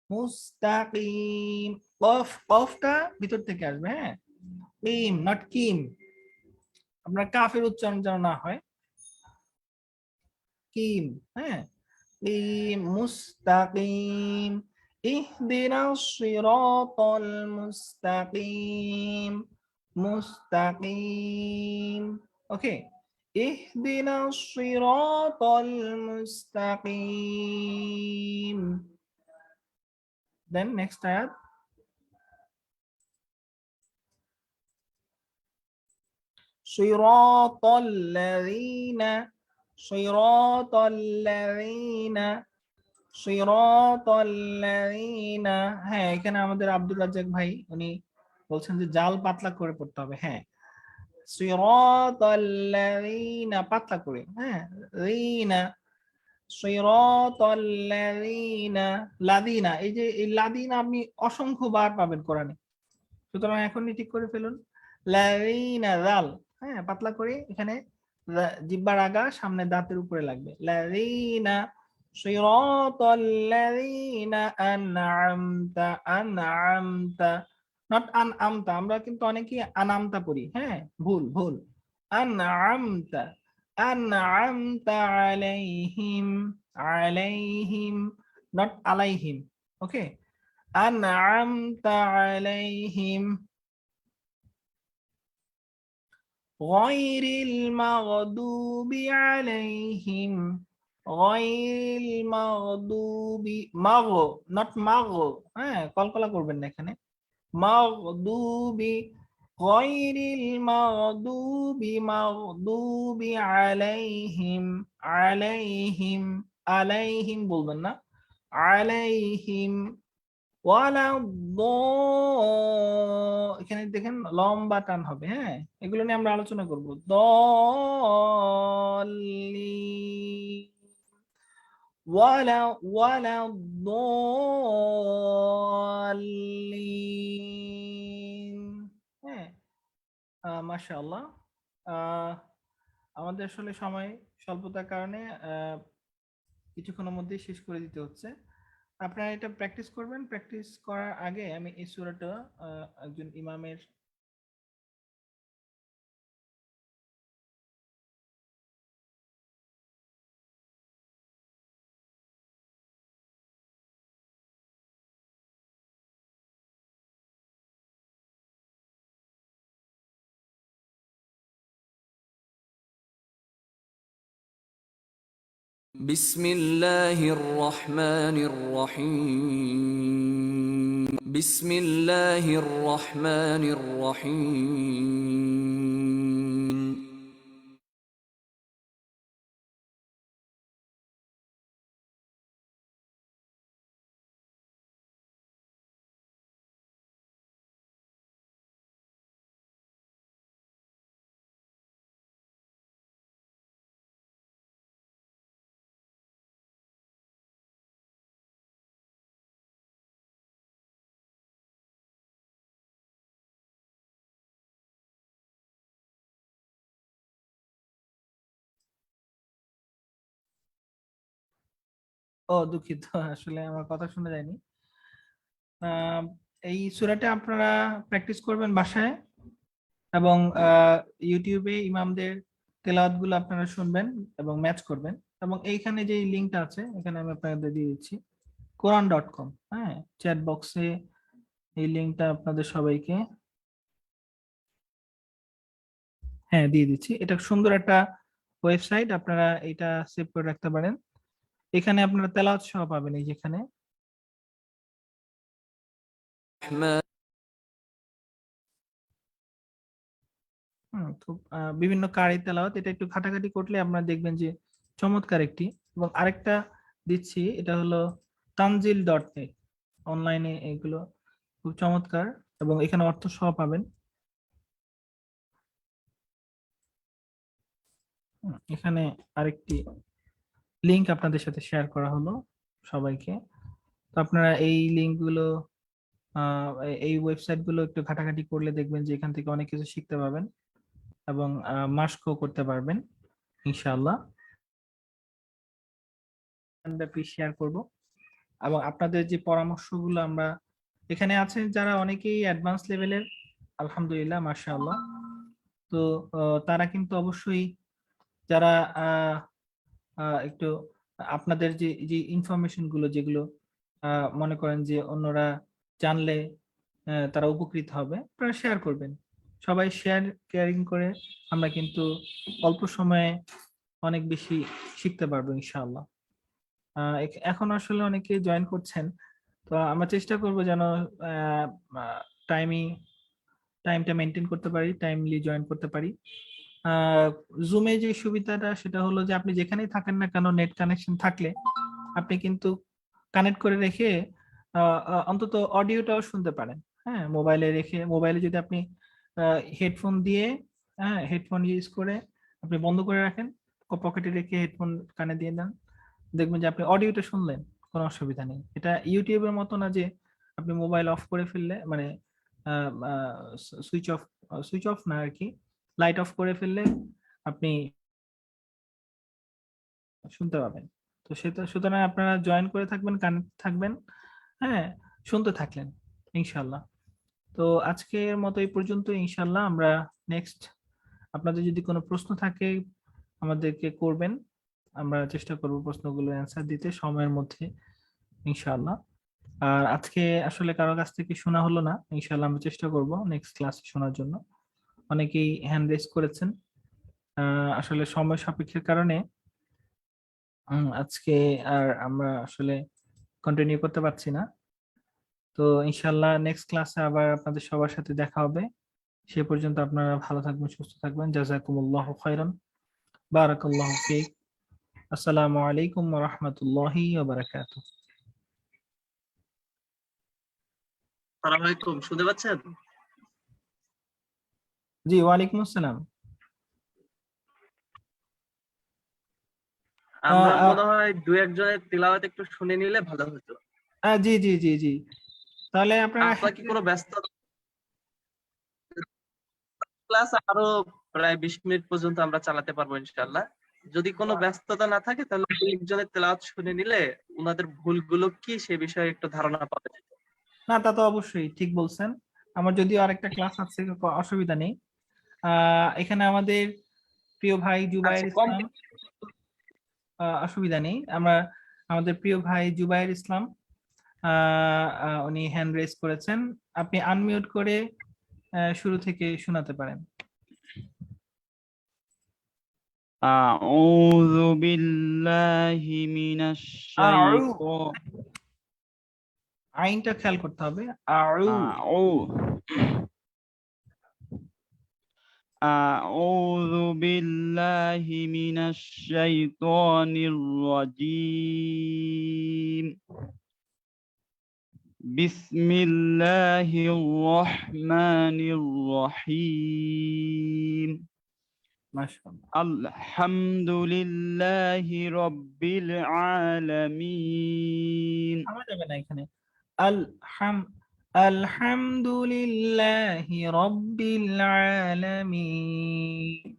মুস্তাকিম, কফ কফটা ভিতর থেকে আসবে, হ্যাঁ কিম নট কিম, আপনার কাফের উচ্চারণ যেন না হয়, কিম, হ্যাঁ কিম মুস্তাকিম ইহদিনাস সিরাতাল মুস্তাকিম মুস্তাকিম। ওকে, ইহদিনাস সিরাতাল মুস্তাকিম। দেন নেক্সট আয়াত। সিরাতাল লাযিনা সিরাতাল লাযিনা সিরাতাল লাযিনা, হ্যাঁ এখানে আমাদের আব্দুর রাজ্জাক ভাই উনি বলছেন যে জাল পাতলা করে পড়তে হবে, হ্যাঁ সিরাতাল লাযিনা পাতলা করে, হ্যাঁ রিনা সিরাতাল লাযিনা লাযিনা, এই যে এই লাযিনা আপনি অসংখ্য বার পাবেন কোরআনে, সুতরাং এখনই ঠিক করে ফেলুন। লাযিনা জাল, হ্যাঁ পাতলা করে, এখানে জিহ্বার আগা সামনে দাঁতের উপরে লাগবে। লাযিনা সিরাতাল্লাযীনা আনআমতা, আনআমতা, নট আনআমতা। আমরা কিন্তু অনেকেই আনামতা পড়ি, হ্যাঁ, ভুল ভুল। আনআমতা, আনআমতা আলাইহিম, আলাইহিম, নট আলাইহিম। ওকে, আনআমতা আলাইহিম গায়রিল মাগদুবি আলাইহিম, গায়রিল মাগদুবি, মাগ, নট মাগ, হ্যাঁ, কলকলা করবেন না এখানে। মাগদুবি, গায়রিল মাগদুবি, মাগদুবি আলাইহিম, আলাইহিম, আলাইহিম বলবেন না, আলাইহিম ওয়ালা এখানে দেখেন লম্বা টান হবে, হ্যাঁ, এগুলো নিয়ে আমরা আলোচনা করব। ওয়ালা ওয়ালা হ্যাঁ, মাশাআল্লাহ। আমাদের আসলে সময় স্বল্পতার কারণে কিছুক্ষণের মধ্যেই শেষ করে দিতে হচ্ছে। আপনারা এটা প্র্যাকটিস করবেন। প্র্যাকটিস করার আগে আমি এই সূরাটা একজন ইমামের بسم الله الرحمن الرحيم بسم الله الرحمن الرحيم ও দুঃখিত, আসলে আমার কথা শোনা যায়নি। আহ, এই সূরাটা আপনারা প্র্যাকটিস করবেন বাসায়, এবং ইউটিউবে ইমামদের তেলাওয়াত গুলো আপনারা শুনবেন এবং ম্যাচ করবেন। এবং এইখানে যে লিঙ্কটা আছে এখানে আমি আপনাদের দিয়ে দিচ্ছি, কোরআন.com, হ্যাঁ, চ্যাট বক্সে এই লিঙ্কটা আপনাদের সবাইকে, হ্যাঁ, দিয়ে দিচ্ছি। এটা সুন্দর একটা ওয়েবসাইট, আপনারা এটা সেভ করে রাখতে পারেন। এখানে আপনারা তেলাওয়াত সহ পাবেন, এই যেখানে। الرحمن তো বিভিন্ন কারি তেলাওয়াত, এটা একটু ঘাটাঘাটি করলে আপনারা দেখবেন যে চমৎকার একটি। এবং আরেকটা দিচ্ছি, এটা হলো তানজিল.net, অনলাইনে এগুলো খুব চমৎকার, এবং এখানে অর্থ সহ পাবেন। এখানে আরেকটি লিংক আপনাদের সাথে শেয়ার করা হলো সবাইকে। তো আপনারা এই লিংক গুলো, এই ওয়েবসাইট গুলো একটু ঘাটাঘাটি করলে দেখবেন যে এখান থেকে অনেক কিছু শিখতে পাবেন, এবং মাস্কও করতে পারবেন ইনশাআল্লাহ। ব্যাপী শেয়ার করব, এবং আপনাদের যে পরামর্শগুলো আমরা, এখানে আছেন যারা অনেকেই অ্যাডভান্স লেভেলের, আলহামদুলিল্লাহ মাশাআল্লাহ। তো তারা কিন্তু অবশ্যই, যারা আহ, একটু আপনাদের যে যে ইনফরমেশন গুলো যেগুলো মনে করেন যে অন্যরা জানলে তারা উপকৃত হবে, আপনারা শেয়ার করবেন। সবাই শেয়ার কেয়ারিং করে আমরা কিন্তু অল্প সময়ে অনেক বেশি শিখতে পারবো ইনশাআল্লাহ। এখন আসলে অনেকে জয়েন করছেন, তো আমরা চেষ্টা করব যেন টাইমিং টাইমটা মেনটেন করতে পারি, টাইমলি জয়েন করতে পারি। জুমে যে সুবিধাটা সেটা হলো যে আপনি যেখানেই থাকেন না কেন, নেট কানেকশন থাকলে আপনি কিন্তু কানেক্ট করে রেখে অন্তত অডিওটাও শুনতে পারেন। হ্যাঁ, মোবাইলে রেখে, মোবাইলে যদি আপনি হেডফোন দিয়ে, হ্যাঁ, হেডফোন ইউজ করে আপনি বন্ধ করে রাখেন, পকেটে রেখে হেডফোন কানে দিয়ে দেন, দেখবেন যে আপনি অডিওটা শুনলেন, কোনো অসুবিধা নেই। এটা ইউটিউবের মতো না যে আপনি মোবাইল অফ করে ফেললে, মানে সুইচ অফ, সুইচ অফ না আর কি, লাইট অফ করে ফেললে আপনি শুনতে পাবেন। তো সেটা সুতরাং আপনারা জয়েন করে থাকবেন, কানেক্ট থাকবেন, হ্যাঁ, শুনতে থাকলেন ইনশাল্লাহ। তো আজকের মতো এই পর্যন্ত ইনশাল্লাহ। আমরা নেক্সট, আপনাদের যদি কোনো প্রশ্ন থাকে আমাদেরকে করবেন, আমরা চেষ্টা করব প্রশ্নগুলো অ্যান্সার দিতে সময়ের মধ্যে ইনশাআল্লাহ। আর আজকে আসলে কারো কাছ থেকে শোনা হলো না, ইনশাআল্লাহ আমরা চেষ্টা করব নেক্সট ক্লাসে শোনার জন্য। অনেকেই হ্যান্ড রেজ করেছেন, আসলে সময় সাপেক্ষের কারণে আজকে আর আমরা আসলে কন্টিনিউ করতে পারছি না। তো ইনশাআল্লাহ নেক্সট ক্লাসে আবার আপনাদের সবার সাথে দেখা হবে। সে পর্যন্ত আপনারা ভালো থাকবেন, সুস্থ থাকবেন। জাযাকুমুল্লাহু খাইরান, বারাকাল্লাহু ফিক। আসসালামু আলাইকুম ওয়া রাহমাতুল্লাহি ওয়া বারাকাতুহু। আসসালামু আলাইকুম, শুনতে পাচ্ছেন? জি, ওয়ালাইকুম আসসালাম। আমরা আহ, মনে হয় দু একজনের তেলাওয়াত একটু শুনে নিলে ভালো হতো। জি জি জি জি, তাহলে আপনারা আপনার কি কোনো ব্যস্ত ক্লাস আরো প্রায় 20 মিনিট পর্যন্ত আমরা চালাতে পারবো ইনশাআল্লাহ। যদি কোনো ব্যস্ততা না থাকে তাহলে দু একজনের তেলাওয়াত শুনে নিলে ওনাদের ভুলগুলো কি সে বিষয়ে একটু ধারণা পাওয়া যেত। না, তা তো অবশ্যই ঠিক বলছেন। আমার যদিও আরেকটা ক্লাস আছে, অসুবিধা নেই। এখানে আমাদের প্রিয় ভাই জুবাইর আচ্ছা, ইসলাম, অসুবিধা নেই। আমরা আমাদের প্রিয় ভাই জুবাইর ইসলাম, উনি হ্যান্ড রেজ করেছেন। আপনি আনমিউট করে শুরু থেকে শোনাতে পারেন। أعوذ بالله من আউ, الشيطان আইনটা খেয়াল করতে হবে। আউ, أعوذ أعوذ بالله من الشيطان الرجيم بسم الله الرحمن الرحيم মাশাআল্লাহ। الحمد لله رب العالمين থামা যাবে না এখানে। আলহাম আলহামদুলিল্লাহি রাব্বিল আলামিন।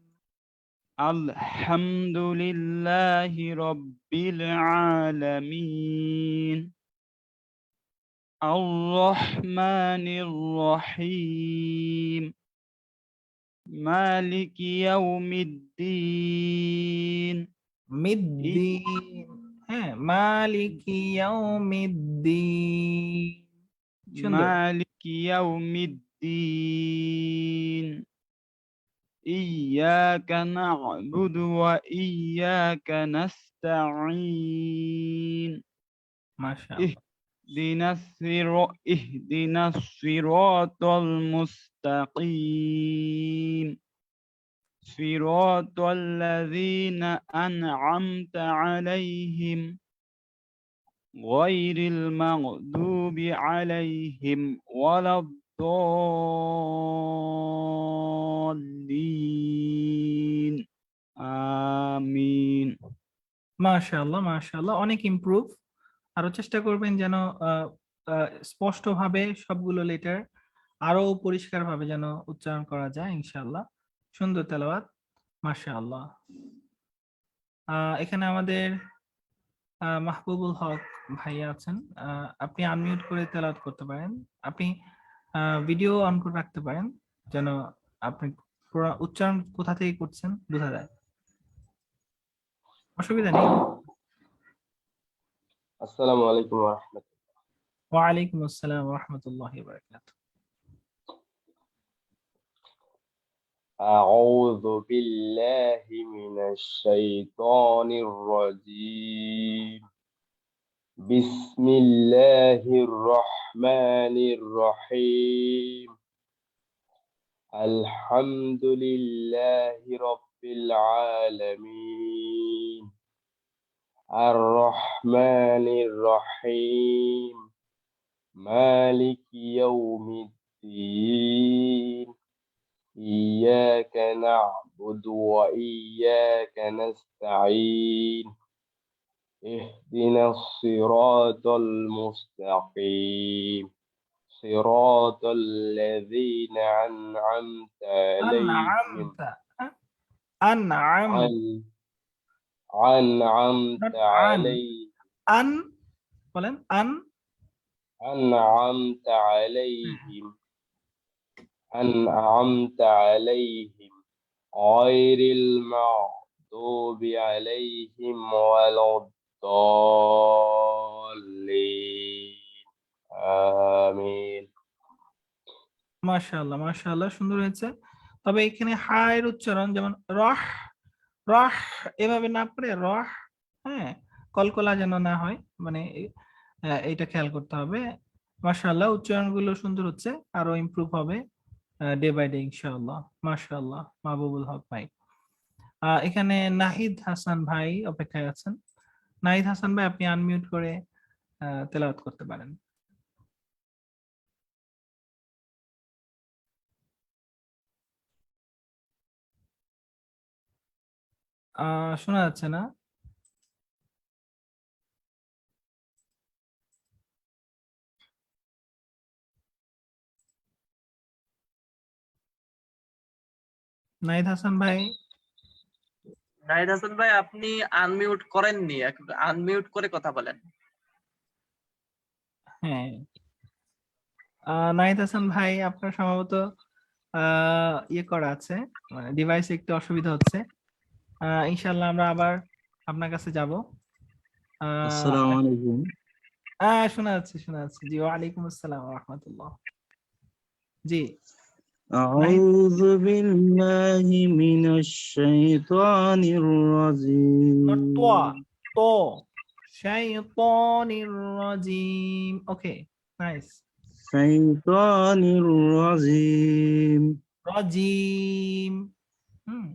الحمد لله رب العالمين الرحمن الرحيم مالك يوم الدين মিদ্দিন, হ্যাঁ, মালিকি ইয়াউমিদ্দিন। সুন্দর। مالك يوم الدين إياك نعبد وإياك نستعين মাশাআল্লাহ। اهدنا الصراط المستقيم صراط الذين أنعمت عليهم غير المغضوب عليهم ولا الضالين آمين মাশাআল্লাহ মাশাআল্লাহ, অনেক ইমপ্রুভ। আরো চেষ্টা করবেন যেন স্পষ্টভাবে সবগুলো লেটার আরো পরিষ্কারভাবে যেন উচ্চারণ করা যায় ইনশাআল্লাহ। সুন্দর তেলাওয়াত, মাশাআল্লাহ। এখানে আমাদের মাহবুবুল হক ভাইয়া আছেন। আপনি আনমিউট করে তেলাওয়াত করতে পারেন। আপনি ভিডিও অন করে রাখতে পারেন যেন আপনি পুরো উচ্চারণ কোথা থেকে করছেন বোঝা যায়। অসুবিধা নেই। আসসালামু আলাইকুম ওয়া রাহমাতুল্লাহ। ওয়ালাইকুম আসসালাম ওয়া রাহমাতুল্লাহি ওয়া বারাকাতুহু। أعوذ بالله من الشيطان الرجيم. بسم الله الرحمن الرحيم. الحمد لله رب العالمين. الرحمن الرحيم. مالك يوم الدين. إياك نعبد وإياك نستعين اهدنا الصراط المستقيم صراط الذين أنعمت عليهم أنعمت، أنعم، أنعمت not an, عليهم an বলেন an, أنعمت عليهم أنعمت عليهم غير المغضوب عليهم ولا الضالين آمين মাশাআল্লাহ মাশাআল্লাহ, সুন্দর হয়েছে। তবে এখানে হায়ের উচ্চারণ যেমন রহ, রহ এভাবে না পড়ে রহ, হ্যাঁ, কলকলা যেন না হয়, মানে এইটা খেয়াল করতে হবে। মাশাআল্লাহ, উচ্চারণগুলো সুন্দর হচ্ছে, আরো ইমপ্রুভ হবে ডে বাই ডে ইনশাআল্লাহ। মাশাআল্লাহ মাহবুবুল হক ভাই। এখানে নাহিদ হাসান ভাই অপেক্ষায় আছেন। নাহিদ হাসান ভাই, আপনি আনমিউট করে তেলাওয়াত করতে পারেন। শোনা যাচ্ছে না। নাহিদ হাসান ভাই, নাহিদ হাসান ভাই, আপনি আনমিউট করেননি, আনমিউট করে কথা বলেন। হ্যাঁ, নাহিদ হাসান ভাই আপনার সম্ভবত ইয়ে করা আছে, মানে ডিভাইসে একটু অসুবিধা হচ্ছে। ইনশাল্লাহ আমরা আবার আপনার কাছে যাব। আসসালামু আলাইকুম। শোনা যাচ্ছে শোনা যাচ্ছে, জি ওয়ালাইকুম আসসালাম ওয়া রাহমাতুল্লাহ। জি নাহিদ, আউযু বিল্লাহি মিনাশ শাইতানির not তোয়া, রাজীম। তো শাইতানির রাজিম। ওকে, নাইস। শাইতানির রাজীম। রাজিম, হুম,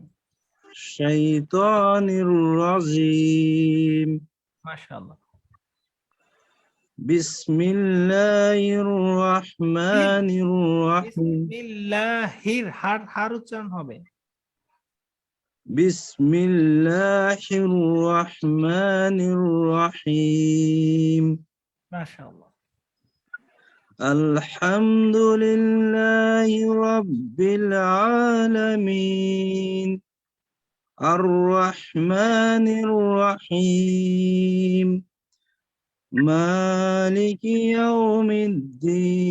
শাইতানির রাজীম। মাশাআল্লাহ। বিসমিল্লাহির হির, রহমানির রহিম। বিসমিল্লাহির, হার হার উচ্চারণ হবে। বিসমিল্লাহির রহমানির রহিম। মাশাআল্লাহ। আলহামদুলিল্লাহি রাব্বিল আলামিন। আর রহমানির রহিম। মালিকি ইয়াউমিদ্দিন।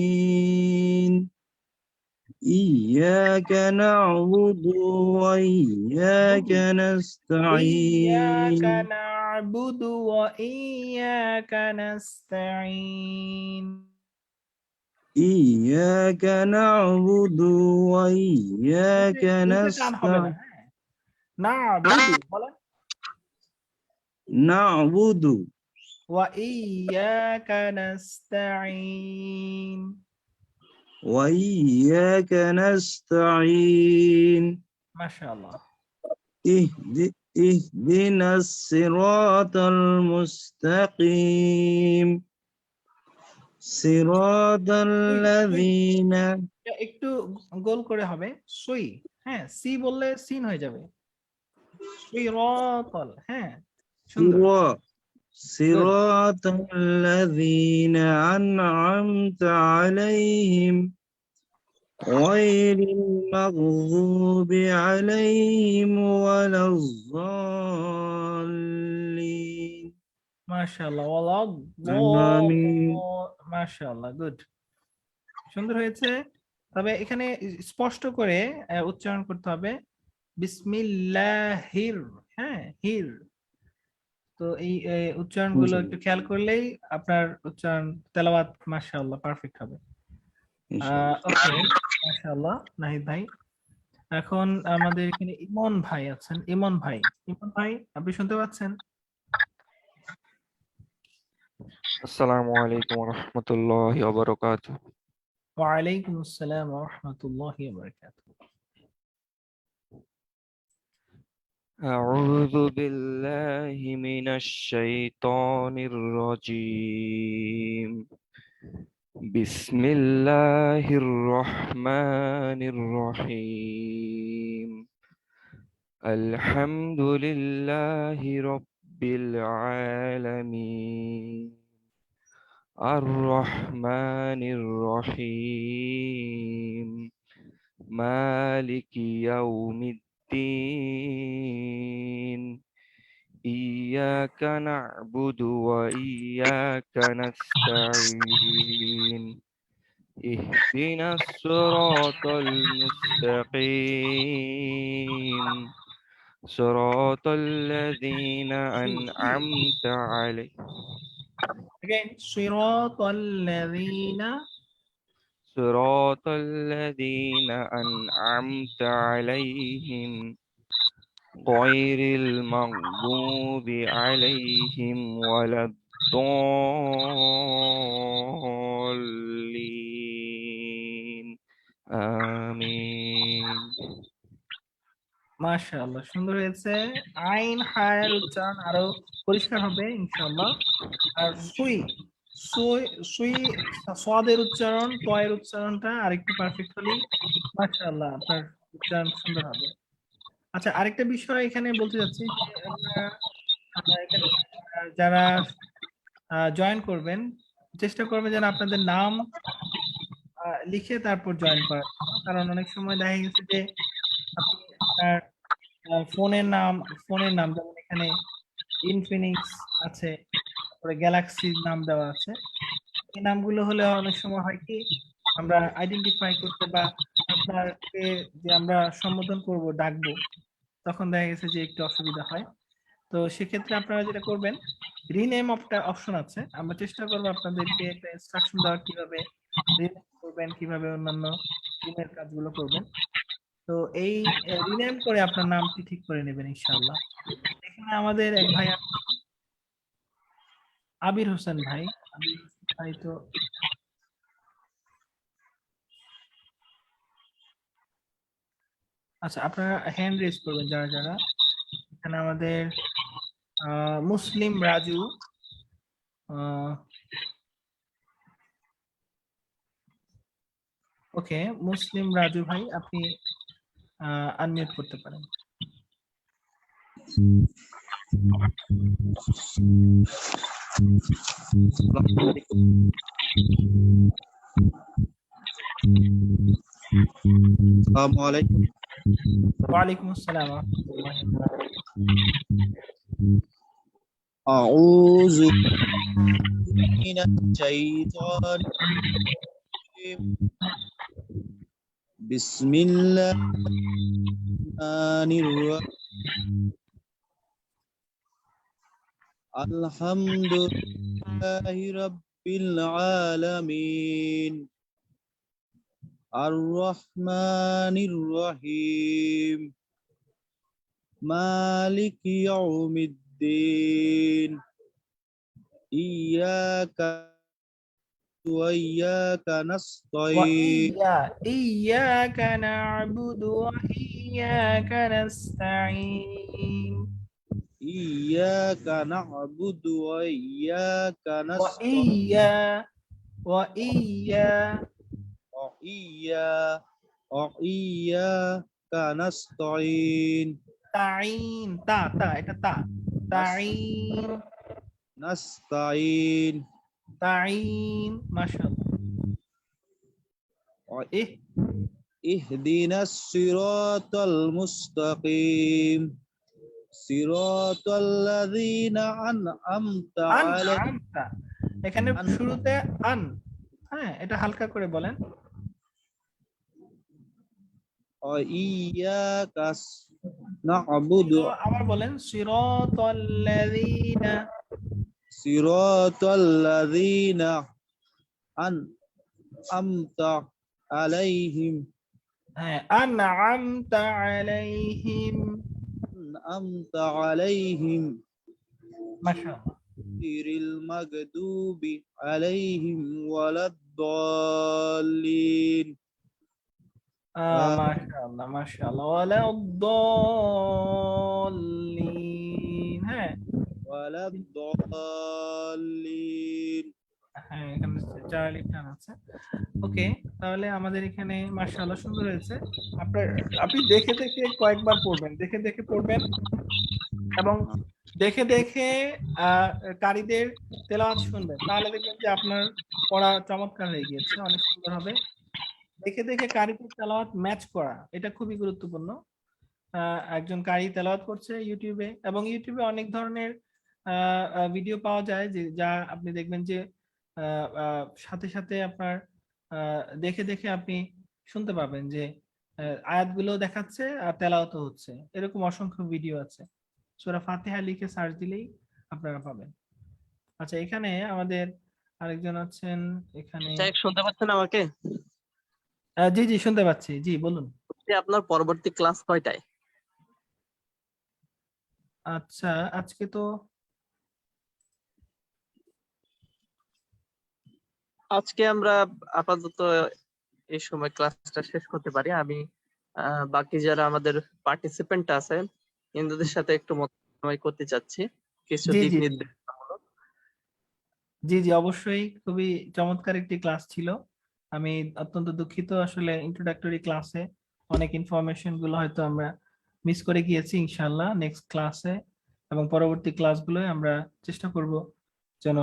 ইয়্যাকা না'বুদু ওয়া ইয়্যাকা إياك নাস্তাঈন। نعبد وإياك نستعين। ইয়্যাকা না'বুদু ওয়া ইয়্যাকা দুইটা টান হবে না, হ্যাঁ, না'বুদু বলেন, না'বুদু وإياك نستعين। ওয়া ইয়্যাকা নাস্তাঈন। মাশাআল্লাহ। ইহদিনাস সিরাতাল মুস্তাকিম। সিরাতাল্লাযীনা। একটু গোল করে হবে, সুই, হ্যাঁ, সি বললে সিন হয়ে যাবে, সিরাতাল, হ্যাঁ, সুন্দর, গুড। সিরাতাল্লাযীনা আন'আমতা আলাইহিম গায়রিল মাগযুবি আলাইহিম ওয়ালায-যাল্লিন। মাশাআল্লাহ, ওয়ালাদ, আমিন। মাশাআল্লাহ, গুড, সুন্দর হয়েছে। তবে এখানে স্পষ্ট করে উচ্চারণ করতে হবে বিসমিল্লাহির, হ্যাঁ, হির। তো এই উচ্চারণগুলো একটু খেয়াল করলেই আপনার উচ্চারণ তেলাওয়াত মাশাআল্লাহ পারফেক্ট হবে। ইনশাআল্লাহ। ওকে, মাশাআল্লাহ নাহিদ ভাই। এখন আমাদের এখানে ইমন ভাই আছেন। ইমন ভাই, ইমন ভাই আপনি শুনতে পাচ্ছেন? আসসালামু আলাইকুম রহমতুল্লাহি ওয়া বারাকাতুহু। ওয়ালাইকুম আসসালাম ওয়া রাহমাতুল্লাহি ওয়া বারাকাতুহু। আউযু বিল্লাহি মিনাশ শাইতানির রাজীম। বিসমিল্লাহির রহমানির রহিম। আলহামদুলিল্লাহি রাব্বিল আলামিন। আর রহমানির রহিম। মালিকি ইয়াউমিদ্দিন। إياك نعبد وإياك نستعين اهدنا الصراط المستقيم صراط الذين أنعمت عليهم Again, Siratal Ladina. صراط الذين أنعمت عليهم غير المغضوب عليهم ولا الضالين آمين মাশাআল্লাহ, সুন্দর হয়েছে। আইন হায়ের উচ্চারণ আরো পরিষ্কার হবে ইনশাআল্লাহ। আর সুই সুই সুই সাদের উচ্চারণ, তয়ের উচ্চারণটা আরেকটু পারফেক্ট হলেই মাশাআল্লাহ আপনার উচ্চারণ সুন্দর হবে। আচ্ছা, আরেকটা বিষয় এখানে বলতে যাচ্ছি যে আমরা এখানে যারা জয়েন করবেন, চেষ্টা করবেন যেন আপনাদের নাম লিখে তারপর জয়েন করার জন্য। কারণ অনেক সময় দেখা গেছে যে আপনি আপনার ফোনের নাম যেমন এখানে ইনফিনিক্স আছে, তারপরে গ্যালাক্সির নাম দেওয়া আছে। এই নামগুলো হলে অনেক সময় হয় কি আমরা আইডেন্টিফাই করতে বা আপনাকে যে আমরা সম্বোধন করব, ডাকবো, তখন দেখা গেছে যে একটু অসুবিধা হয়। তো সেক্ষেত্রে আপনারা যেটা করবেন, রিনেম অপশন আছে, আমরা চেষ্টা করবো আপনাদেরকে একটা ইনস্ট্রাকশন দেওয়ার কিভাবে রিনেম করবেন, কিভাবে অন্যান্য রিনেমের কাজগুলো করবেন। তো এই রিনেম করে আপনার নামটি ঠিক করে নেবেন ইনশাআল্লাহ। এখানে আমাদের এক ভাই আবির হোসেন ভাই, তো আচ্ছা, আপনারা হ্যান্ড রেজ করবেন যারা যারা। এখানে আমাদের মুসলিম রাজু, ওকে, মুসলিম রাজু ভাই আপনি আনমিউট করতে পারেন। আসসালামু আলাইকুম। ওয়ালাইকুম আসসালাম ওয়া রাহমাতুল্লাহি ওয়া বারাকাতুহু। আউযু মিনাশ শাইতানির রাজিম। বিসমিল্লাহির রাহমানির আলহামদুলিল্লাহি রাব্বিল আলামিন আর-রাহমানির রহিম মালিকি ইয়াউমিদ্দিন ইয়াকা ওয়া ইয়াকা নাস্তাঈন إياك نعبد وإياك نستعين ইয়াকা না'বুদু ওয়া ইয়াকা নাস্তাঈন وإياك نستعين تعين تعين نستعين تعين ما شاء الله. اهدنا الصراط المستقيم صراط الذين أنعمت عليهم এখানে শুরুতে আন, হ্যাঁ, এটা হালকা করে বলেন। وإياك نعبد আবার বলেন সিরাতাল্লাযীনা صراط الذين أنعمت عليهم হ্যাঁ, আনআমতা আলাইহিম মাশাআল্লাহ। غير المغضوب عليهم ولا الضالين মাশাআল্লাহ মাশাআল্লাহ। ওয়ালাদ-দাল্লিন, হ্যাঁ ولا الضالين হ্যাঁ, এখানে চার লিটার আছে। ওকে, তাহলে আমাদের এখানে মাশাআল্লাহ সুন্দর হয়েছে। আপনি দেখে দেখে কয়েকবার পড়বেন, দেখে দেখে পড়বেন এবং দেখে দেখে কারীদের তেলাওয়াত শুনবেন, তাহলে দেখবেন যে আপনার পড়া চমৎকার হয়ে গিয়েছে, অনেক সুন্দর হবে। দেখে দেখে কারীদের তেলাওয়াত ম্যাচ করা, এটা খুবই গুরুত্বপূর্ণ। একজন কারী তেলাওয়াত করছে ইউটিউবে, এবং ইউটিউবে অনেক ধরনের ভিডিও পাওয়া যায় যে যা আপনি দেখবেন যে সাথে সাথে আপনার দেখে দেখে আপনি শুনতে পাবেন যে আয়াতগুলো দেখাচ্ছে আর তেলাওয়াতও হচ্ছে, এরকম অসংখ্য ভিডিও আছে। সূরা ফাতিহা লিখে সার্চ দিলেই আপনারা পাবেন। আচ্ছা, এখানে আমাদের আরেকজন আছেন এখানে। শাইখ শুনতে পাচ্ছেন আমাকে? জি জি শুনতে পাচ্ছি, জি বলুন। যে আপনার পরবর্তী ক্লাস কয়টায়? আচ্ছা, আজকে তো আজকে আমরা আপাতত এই সময় ক্লাসটা শেষ করতে পারি। আমি বাকি যারা আমাদের পার্টিসিপেন্ট আছে হিন্দুদের সাথে একটু মত বিনিময় করতে চাচ্ছি কিছু জি দিক জি নির্দেশ। জি জি অবশ্যই খুবই চমৎকার একটি ক্লাস ছিল। আমি অত্যন্ত দুঃখিত, আসলে ইন্ট্রোডাক্টরি ক্লাসে অনেক ইনফরমেশন গুলো হয়তো আমরা মিস করে গিয়েছি। ইনশাআল্লাহ নেক্সট ক্লাসে এবং পরবর্তী ক্লাসগুলোয় আমরা চেষ্টা করব যেন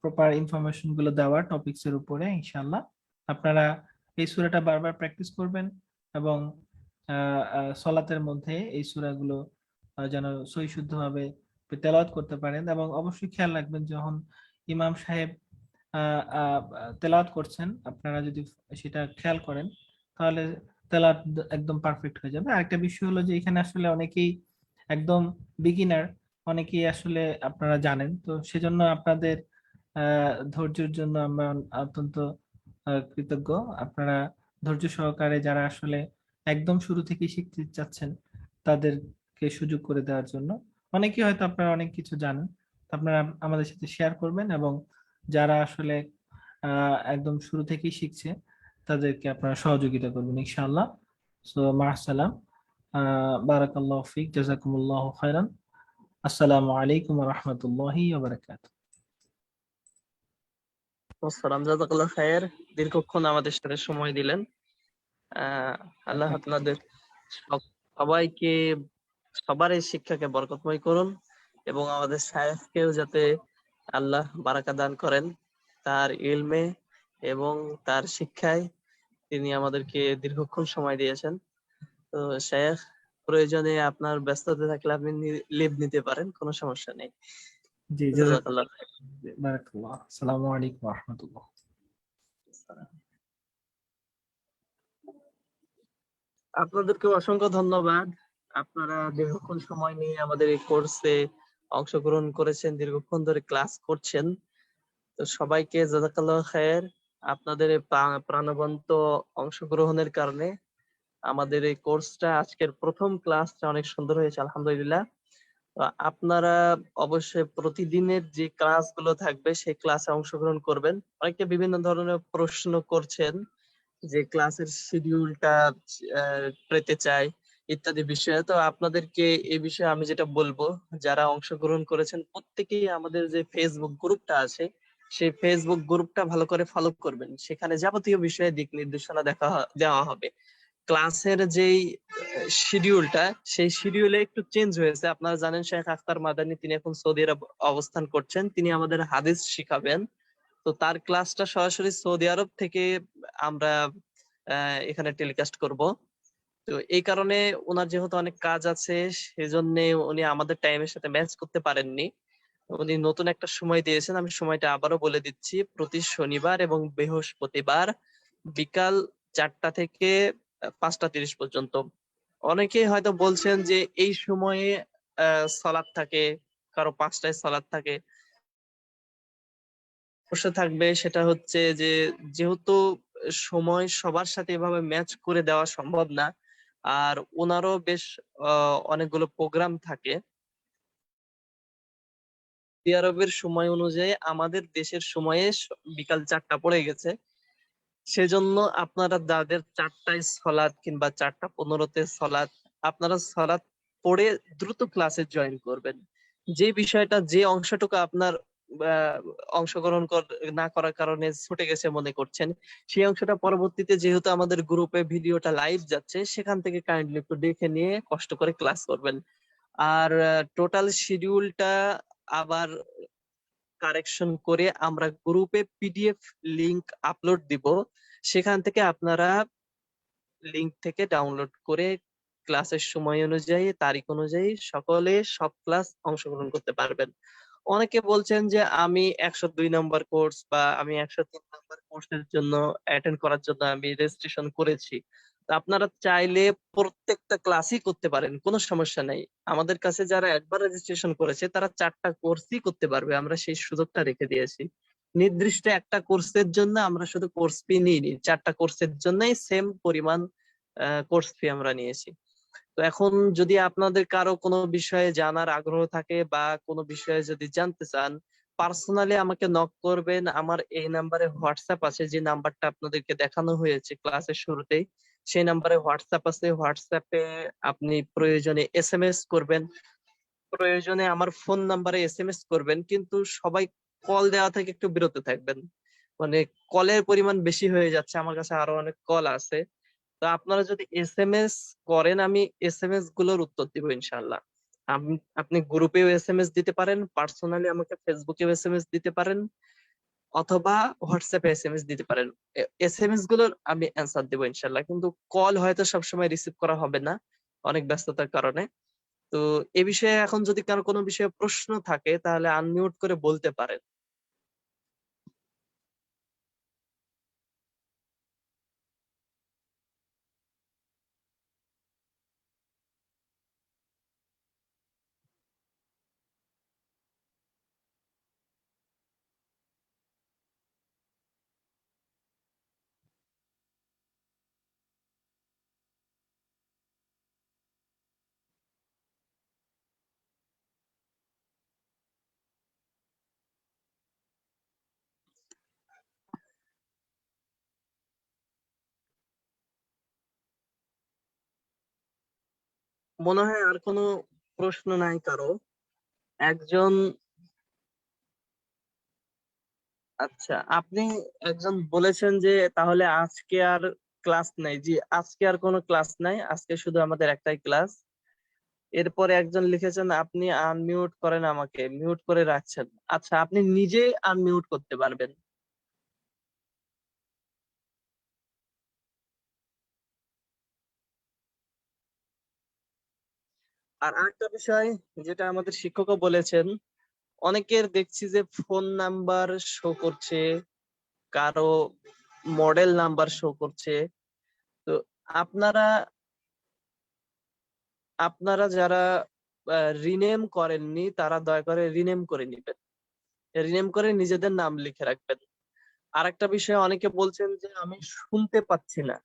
প্রপার ইনফরমেশন গুলো দেওয়ার টপিকস এর উপরে। ইনশাআল্লাহ আপনারা এই সূরাটা বারবার প্র্যাকটিস করবেন এবং সলাতের মধ্যে এই সূরাগুলো যেন সহি শুদ্ধভাবে তেলাওয়াত করতে পারেন, এবং অবশ্যই খেয়াল রাখবেন যখন ইমাম সাহেব তেলাওয়াত করছেন আপনারা যদি সেটা খেয়াল করেন তাহলে তেলাওয়াত একদম পারফেক্ট হয়ে যাবে। আরেকটা বিষয় হলো যে এখানে আসলে অনেকেই একদম বিগিনার, অনেকেই আসলে আপনারা জানেন, তো সেজন্য আপনাদের ধৈর্যের জন্য আমরা অত্যন্ত কৃতজ্ঞ। আপনারা ধৈর্য সহকারে যারা আসলে একদম শুরু থেকেই শিখতে চাচ্ছেন তাদেরকে সুযোগ করে দেওয়ার জন্য। অনেকেই হয়তো আপনারা অনেক কিছু জানেন, তো আপনারা আমাদের সাথে শেয়ার করবেন, এবং যারা আসলে একদম শুরু থেকেই শিখছে তাদেরকে আপনারা সহযোগিতা করবেন ইনশাআল্লাহ। সো মাআসালাম, বারাকাল্লাহু ফিক, জাযাকুমুল্লাহু খাইরান। আসসালামু আলাইকুম ওয়া রাহমাতুল্লাহি ওয়া বারাকাতুহু। আসসালাম, জাযাকাল্লাহ খায়ের। দীর্ঘক্ষণ আমাদের সাথে সময় দিলেন। আল্লাহ আপনাদের সবাইকে সবার এই শিক্ষাকে বরকতময় করুন এবং আমাদের শায়েখকেও যাতে আল্লাহ বারাকা দান করেন তার ইলমে এবং তার শিক্ষায়। তিনি আমাদেরকে দীর্ঘক্ষণ সময় দিয়েছেন। তো শায়েখ, প্রয়োজনে আপনার ব্যস্ততা থাকলে আপনি লিভ নিতে পারেন, কোনো সমস্যা নেই। জি জাযাকাল্লাহ খায়ের। বারাকাল্লাহ। আসসালামু আলাইকুম ওয়া রাহমাতুল্লাহ। আপনাদেরকে অসংখ্য ধন্যবাদ। আপনারা দীর্ঘক্ষণ সময় নিয়ে আমাদের এই কোর্সে অংশগ্রহণ করেছেন, দীর্ঘক্ষণ ধরে ক্লাস করছেন। তো সবাইকে জাযাকাল্লাহ খায়ের। আপনাদের এই প্রাণবন্ত অংশগ্রহণের কারণে আমাদের এই কোর্সটা আজকের প্রথম ক্লাসটা অনেক সুন্দর হয়েছে, আলহামদুলিল্লাহ। তো আপনারা অবশ্যই প্রতিদিনের যে ক্লাসগুলো থাকবে সেই ক্লাসে অংশগ্রহণ করবেন। অনেকে বিভিন্ন ধরনের প্রশ্ন করছেন যে ক্লাসের শিডিউলটা পেতে চাই ইত্যাদি বিষয়ে। তো আপনাদেরকে এই বিষয়ে আমি যেটা বলবো, যারা অংশগ্রহণ করেছেন প্রত্যেকেই আমাদের যে ফেসবুক গ্রুপটা আছে সেই ফেসবুক গ্রুপটা ভালো করে ফলো করবেন। সেখানে যাবতীয় বিষয়ে দিক নির্দেশনা দেওয়া হবে। ক্লাসের যেই শিডিউলটা সেই শিডিউলে একটু চেঞ্জ হয়েছে। আপনারা জানেন শেখ আখতার মাদানী তিনি এখন সৌদি আরব অবস্থান করছেন, তিনি আমাদের হাদিস শিখাবেন। তো তার ক্লাসটা সরাসরি সৌদি আরব থেকে আমরা এখানে টেলিকাস্ট করব। তো এই কারণে ওনার যেহেতু অনেক কাজ আছে সেজন্য উনি আমাদের টাইমের সাথে ম্যাচ করতে পারেননি। উনি নতুন একটা সময় দিয়েছেন, আমি সময়টা আবারও বলে দিচ্ছি। প্রতি শনিবার এবং বৃহস্পতিবার বিকাল 4টা থেকে 5টা 30 পর্যন্ত। অনেকেই হয়তো বলছেন যে এই সময়ে সালাত থাকে, কারো 5টায় সালাত থাকে। সমস্যা থাকবে সেটা হচ্ছে যে যেহেতু সময় সবার সাথে এভাবে ম্যাচ করে দেওয়া সম্ভব না, আর ওনারও বেশ অনেকগুলো প্রোগ্রাম থাকে। সৌদি আরবের সময় অনুযায়ী আমাদের দেশের সময়ে বিকাল 4টা পড়ে গেছে। সেজন্য আপনারা যাদের 4টায় সলাৎ কিংবা 4টা 15-তে সলাৎ, আপনারা সলাৎ পড়ে দ্রুত ক্লাসে জয়েন করবেন। যে বিষয়টা যে অংশটুকু আপনার অংশগ্রহণ না করার কারণে ছুটে গেছে মনে করছেন, সেই অংশটা পরবর্তীতে যেহেতু আমাদের গ্রুপে ভিডিওটা লাইভ যাচ্ছে সেখান থেকে কাইন্ডলি একটু দেখে নিয়ে কষ্ট করে ক্লাস করবেন। আর টোটাল শিডিউলটা আবার কারেকশন করে আমরা গ্রুপে পিডিএফ লিংক আপলোড দিব। সেখান থেকে আপনারা লিংক থেকে ডাউনলোড করে ক্লাসের সময় অনুযায়ী, তারিখ অনুযায়ী সকলে সব ক্লাস অংশগ্রহণ করতে পারবেন। অনেকে বলছেন যে আমি 102 নম্বর কোর্স বা আমি 103 নম্বর কোর্সের জন্য অ্যাটেন্ড করার জন্য আমি রেজিস্ট্রেশন করেছি। তো আপনারা চাইলে প্রত্যেকটা ক্লাসই করতে পারেন, কোনো সমস্যা নেই। আমাদের কাছে যারা একবার রেজিস্ট্রেশন করেছে তারা 4টা কোর্সই করতে পারবে, আমরা সেই সুযোগটা রেখে দিয়েছি। নির্দিষ্ট একটা কোর্সের জন্য আমরা শুধু কোর্স ফি নিইনি, 4টা কোর্সের জন্যই সেম পরিমাণ কোর্স ফি আমরা নিয়েছি। তো এখন যদি আপনাদের কারো কোনো বিষয়ে জানার আগ্রহ থাকে বা কোনো বিষয়ে যদি জানতে চান, পার্সোনালি আমাকে নক করবেন। আমার এই নাম্বারে হোয়াটসঅ্যাপ আছে, যে নাম্বারটা আপনাদেরকে দেখানো হয়েছে ক্লাসের শুরুতেই, সেই নাম্বারে হোয়াটসঅ্যাপ আছে। হোয়াটসঅ্যাপে আপনি প্রয়োজনে এসএমএস করবেন, প্রয়োজনে আমার ফোন নাম্বারে এসএমএস করবেন, কিন্তু সবাই কল দেওয়া থেকে একটু বিরত থাকবেন। মানে কলের পরিমাণ বেশি হয়ে যাচ্ছে, আমার কাছে আরো অনেক কল আছে। তো আপনারা যদি এসএমএস করেন, আমি এসএমএস গুলোর উত্তর দিব ইনশাআল্লাহ। আপনি গ্রুপেও এসএমএস দিতে পারেন, পার্সোনালি আমাকে ফেসবুকেও এসএমএস দিতে পারেন, অথবা হোয়াটসঅ্যাপে এসএমএস দিতে পারেন। এসএমএস গুলোর আমি অ্যান্সার দেবো ইনশাআল্লাহ, কিন্তু কল হয়তো সবসময় রিসিভ করা হবে না অনেক ব্যস্ততার কারণে। তো এ বিষয়ে এখন যদি কারো কোনো বিষয়ে প্রশ্ন থাকে তাহলে আনমিউট করে বলতে পারেন। মনে হয় আর কোনো প্রশ্ন নাই কারো। একজন, আচ্ছা, আপনি একজন বলেছেন যে তাহলে আজকে আর ক্লাস নাই। জি, আজকে আর কোনো ক্লাস নাই, আজকে শুধু আমাদের একটাই ক্লাস। এরপরে একজন লিখেছেন আপনি আনমিউট করেন, আমাকে মিউট করে রাখছেন। আচ্ছা, আপনি নিজে আনমিউট করতে পারবেন। আর আরেকটা বিষয় যেটা আমাদের শিক্ষকও বলেছেন, অনেকের দেখছি যে ফোন নাম্বার শো করছে, কারো মডেল নাম্বার শো করছে। তো আপনারা আপনারা যারা রিনেম করেননি তারা দয়া করে রিনেম করে নিবেন, রিনেম করে নিজেদের নাম লিখে রাখবেন। আরেকটা বিষয়, অনেকে বলছেন যে আমি শুনতে পাচ্ছি না।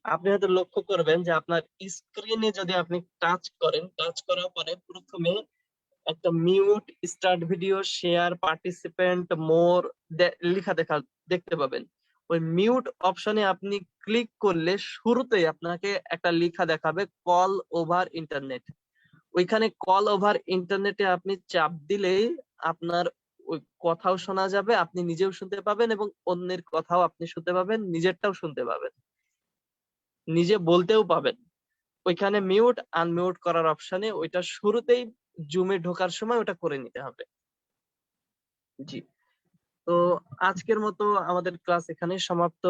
আপনি হয়তো লক্ষ্য করবেন যে আপনার স্ক্রিনে যদি আপনি টাচ করেন, টাচ করার পরে প্রথমে একটা mute, start video, share, participant, more দেখতে পাবেন। ওই মিউট অপশনে আপনি ক্লিক করলে শুরুতেই আপনাকে একটা লেখা দেখাবে, কল ওভার ইন্টারনেট। ওইখানে কল ওভার ইন্টারনেটে আপনি চাপ দিলেই আপনার ওই কথাও শোনা যাবে, আপনি নিজেও শুনতে পাবেন এবং অন্যের কথাও আপনি শুনতে পাবেন, নিজেরটাও শুনতে পাবেন, নিজে বলতেও পাবেন। ওইখানে মিউট আনমিউট করার অপশনে ওইটা শুরুতেই জুমে ঢোকার সময় ওটা করে নিতে হবে। জি, তো আজকের মতো আমাদের ক্লাস এখানেই সমাপ্ত।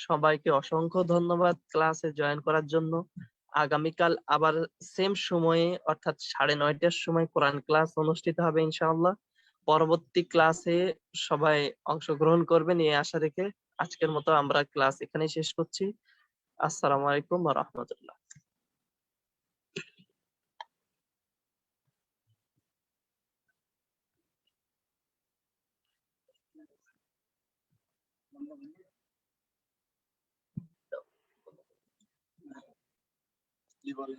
সবাইকে অসংখ্য ধন্যবাদ ক্লাসে জয়েন করার জন্য। আগামীকাল আবার সেম সময়ে অর্থাৎ 9:30টার সময় কোরআন ক্লাস অনুষ্ঠিত হবে ইনশাআল্লাহ। পরবর্তী ক্লাসে সবাই অংশগ্রহণ করবেন এই আশা রেখে আজকের মতো আমরা ক্লাস এখানেই শেষ করছি। আসসালামু আলাইকুম ওয়া রাহমাতুল্লাহ। কি বলে